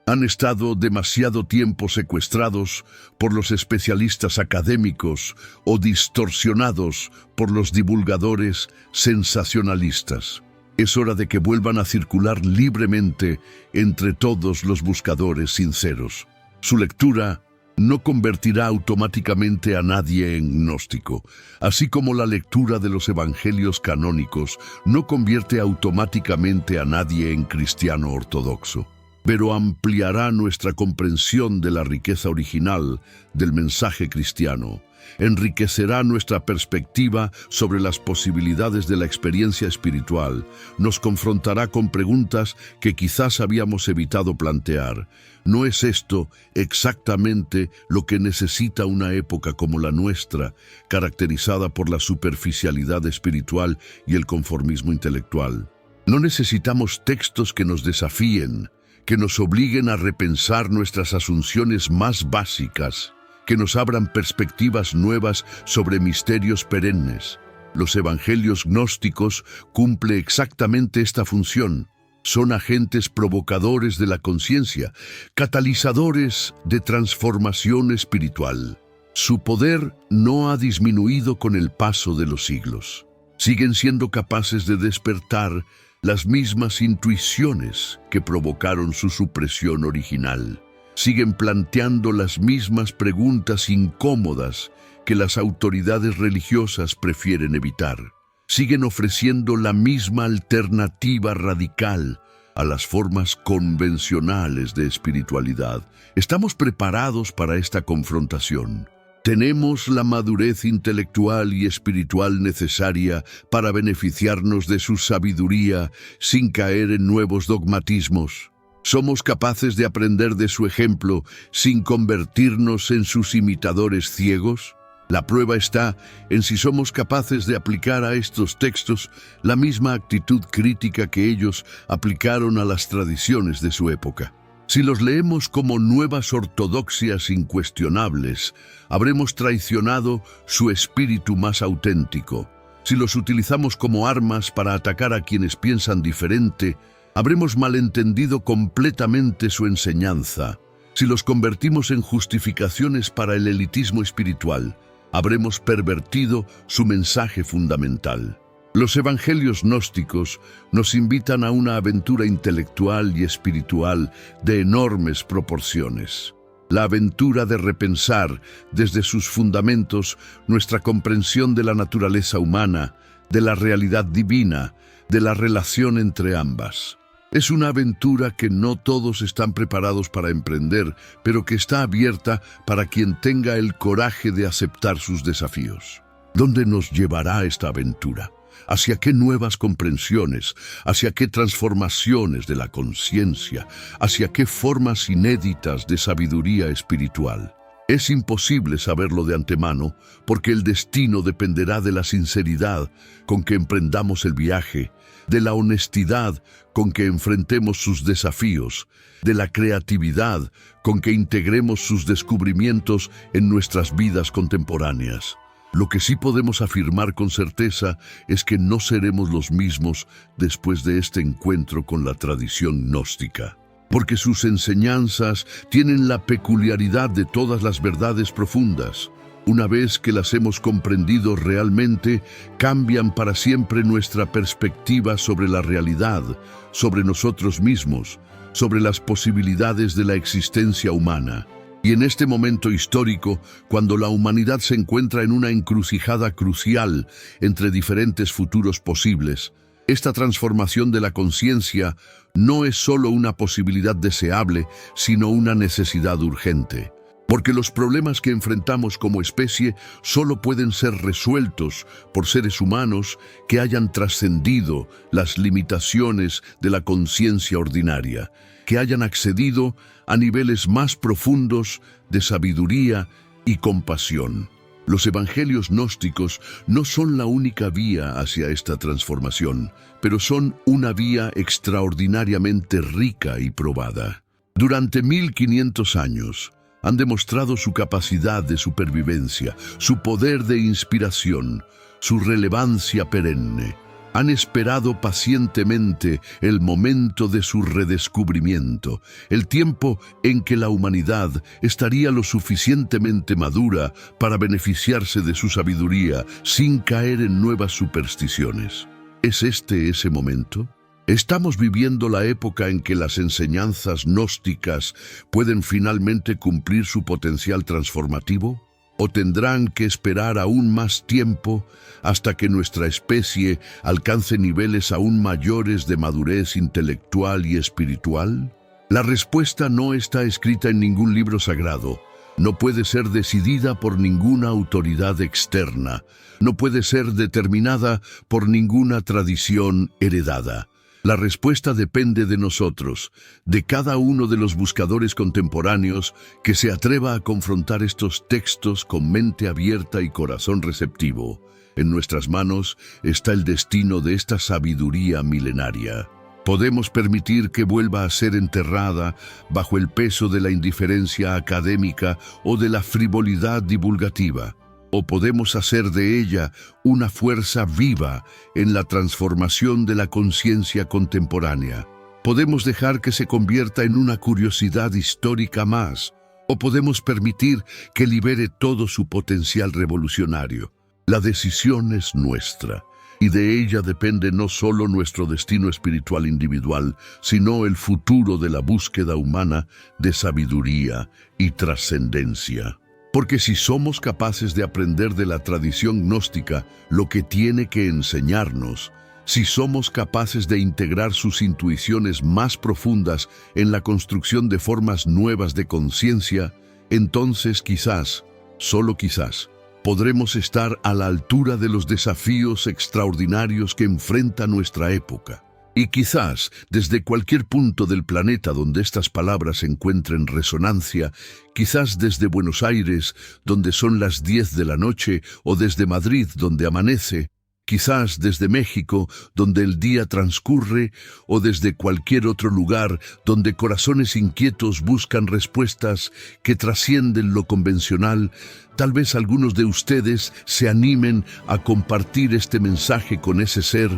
Han estado demasiado tiempo secuestrados por los especialistas académicos o distorsionados por los divulgadores sensacionalistas. Es hora de que vuelvan a circular libremente entre todos los buscadores sinceros. Su lectura no convertirá automáticamente a nadie en gnóstico, así como la lectura de los evangelios canónicos no convierte automáticamente a nadie en cristiano ortodoxo, pero ampliará nuestra comprensión de la riqueza original del mensaje cristiano, enriquecerá nuestra perspectiva sobre las posibilidades de la experiencia espiritual, nos confrontará con preguntas que quizás habíamos evitado plantear. ¿No es esto exactamente lo que necesita una época como la nuestra, caracterizada por la superficialidad espiritual y el conformismo intelectual? No necesitamos textos que nos desafíen, que nos obliguen a repensar nuestras asunciones más básicas, que nos abran perspectivas nuevas sobre misterios perennes. Los evangelios gnósticos cumplen exactamente esta función. Son agentes provocadores de la conciencia, catalizadores de transformación espiritual. Su poder no ha disminuido con el paso de los siglos. Siguen siendo capaces de despertar las mismas intuiciones que provocaron su supresión original. Siguen planteando las mismas preguntas incómodas que las autoridades religiosas prefieren evitar. Siguen ofreciendo la misma alternativa radical a las formas convencionales de espiritualidad. ¿Estamos preparados para esta confrontación? ¿Tenemos la madurez intelectual y espiritual necesaria para beneficiarnos de su sabiduría sin caer en nuevos dogmatismos? ¿Somos capaces de aprender de su ejemplo sin convertirnos en sus imitadores ciegos? La prueba está en si somos capaces de aplicar a estos textos la misma actitud crítica que ellos aplicaron a las tradiciones de su época. Si los leemos como nuevas ortodoxias incuestionables, habremos traicionado su espíritu más auténtico. Si los utilizamos como armas para atacar a quienes piensan diferente, habremos malentendido completamente su enseñanza. Si los convertimos en justificaciones para el elitismo espiritual, habremos pervertido su mensaje fundamental. Los evangelios gnósticos nos invitan a una aventura intelectual y espiritual de enormes proporciones. La aventura de repensar desde sus fundamentos nuestra comprensión de la naturaleza humana, de la realidad divina, de la relación entre ambas. Es una aventura que no todos están preparados para emprender, pero que está abierta para quien tenga el coraje de aceptar sus desafíos. ¿Dónde nos llevará esta aventura? ¿Hacia qué nuevas comprensiones? ¿Hacia qué transformaciones de la conciencia? ¿Hacia qué formas inéditas de sabiduría espiritual? Es imposible saberlo de antemano, porque el destino dependerá de la sinceridad con que emprendamos el viaje, de la honestidad con que enfrentemos sus desafíos, de la creatividad con que integremos sus descubrimientos en nuestras vidas contemporáneas. Lo que sí podemos afirmar con certeza es que no seremos los mismos después de este encuentro con la tradición gnóstica, porque sus enseñanzas tienen la peculiaridad de todas las verdades profundas. Una vez que las hemos comprendido realmente, cambian para siempre nuestra perspectiva sobre la realidad, sobre nosotros mismos, sobre las posibilidades de la existencia humana. Y en este momento histórico, cuando la humanidad se encuentra en una encrucijada crucial entre diferentes futuros posibles, esta transformación de la conciencia no es solo una posibilidad deseable, sino una necesidad urgente. Porque los problemas que enfrentamos como especie solo pueden ser resueltos por seres humanos que hayan trascendido las limitaciones de la conciencia ordinaria, que hayan accedido a niveles más profundos de sabiduría y compasión. Los evangelios gnósticos no son la única vía hacia esta transformación, pero son una vía extraordinariamente rica y probada. Durante 1500 años, han demostrado su capacidad de supervivencia, su poder de inspiración, su relevancia perenne. Han esperado pacientemente el momento de su redescubrimiento, el tiempo en que la humanidad estaría lo suficientemente madura para beneficiarse de su sabiduría sin caer en nuevas supersticiones. ¿Es este ese momento? ¿Estamos viviendo la época en que las enseñanzas gnósticas pueden finalmente cumplir su potencial transformativo? ¿O tendrán que esperar aún más tiempo hasta que nuestra especie alcance niveles aún mayores de madurez intelectual y espiritual? La respuesta no está escrita en ningún libro sagrado, no puede ser decidida por ninguna autoridad externa, no puede ser determinada por ninguna tradición heredada. La respuesta depende de nosotros, de cada uno de los buscadores contemporáneos que se atreva a confrontar estos textos con mente abierta y corazón receptivo. En nuestras manos está el destino de esta sabiduría milenaria. Podemos permitir que vuelva a ser enterrada bajo el peso de la indiferencia académica o de la frivolidad divulgativa. O podemos hacer de ella una fuerza viva en la transformación de la conciencia contemporánea. Podemos dejar que se convierta en una curiosidad histórica más, o podemos permitir que libere todo su potencial revolucionario. La decisión es nuestra, y de ella depende no solo nuestro destino espiritual individual, sino el futuro de la búsqueda humana de sabiduría y trascendencia. Porque si somos capaces de aprender de la tradición gnóstica lo que tiene que enseñarnos, si somos capaces de integrar sus intuiciones más profundas en la construcción de formas nuevas de conciencia, entonces quizás, solo quizás, podremos estar a la altura de los desafíos extraordinarios que enfrenta nuestra época. Y quizás, desde cualquier punto del planeta donde estas palabras encuentren resonancia, quizás desde Buenos Aires, donde son las 10 de la noche, o desde Madrid, donde amanece, quizás desde México, donde el día transcurre, o desde cualquier otro lugar donde corazones inquietos buscan respuestas que trascienden lo convencional, tal vez algunos de ustedes se animen a compartir este mensaje con ese ser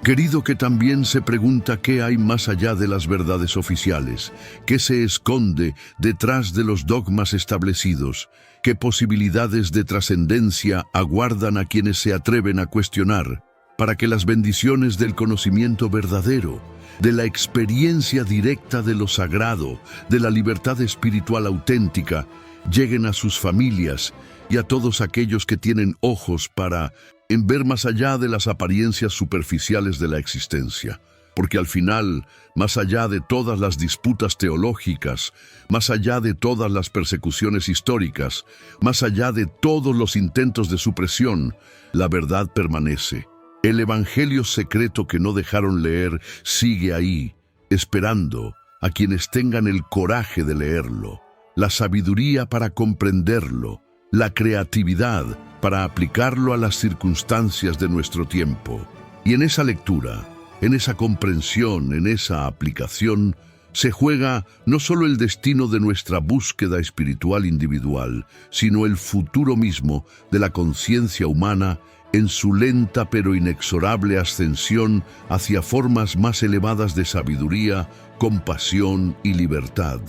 querido que también se pregunta qué hay más allá de las verdades oficiales, qué se esconde detrás de los dogmas establecidos, qué posibilidades de trascendencia aguardan a quienes se atreven a cuestionar. para que las bendiciones del conocimiento verdadero, de la experiencia directa de lo sagrado, de la libertad espiritual auténtica, lleguen a sus familias y a todos aquellos que tienen ojos para ver más allá de las apariencias superficiales de la existencia. Porque al final, más allá de todas las disputas teológicas, más allá de todas las persecuciones históricas, más allá de todos los intentos de supresión, la verdad permanece. El evangelio secreto que no dejaron leer sigue ahí, esperando a quienes tengan el coraje de leerlo, la sabiduría para comprenderlo, la creatividad para aplicarlo a las circunstancias de nuestro tiempo. Y en esa lectura, en esa comprensión, en esa aplicación, se juega no solo el destino de nuestra búsqueda espiritual individual, sino el futuro mismo de la conciencia humana en su lenta pero inexorable ascensión hacia formas más elevadas de sabiduría, compasión y libertad.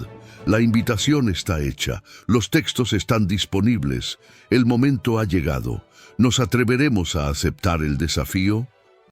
La invitación está hecha, los textos están disponibles, el momento ha llegado. ¿Nos atreveremos a aceptar el desafío?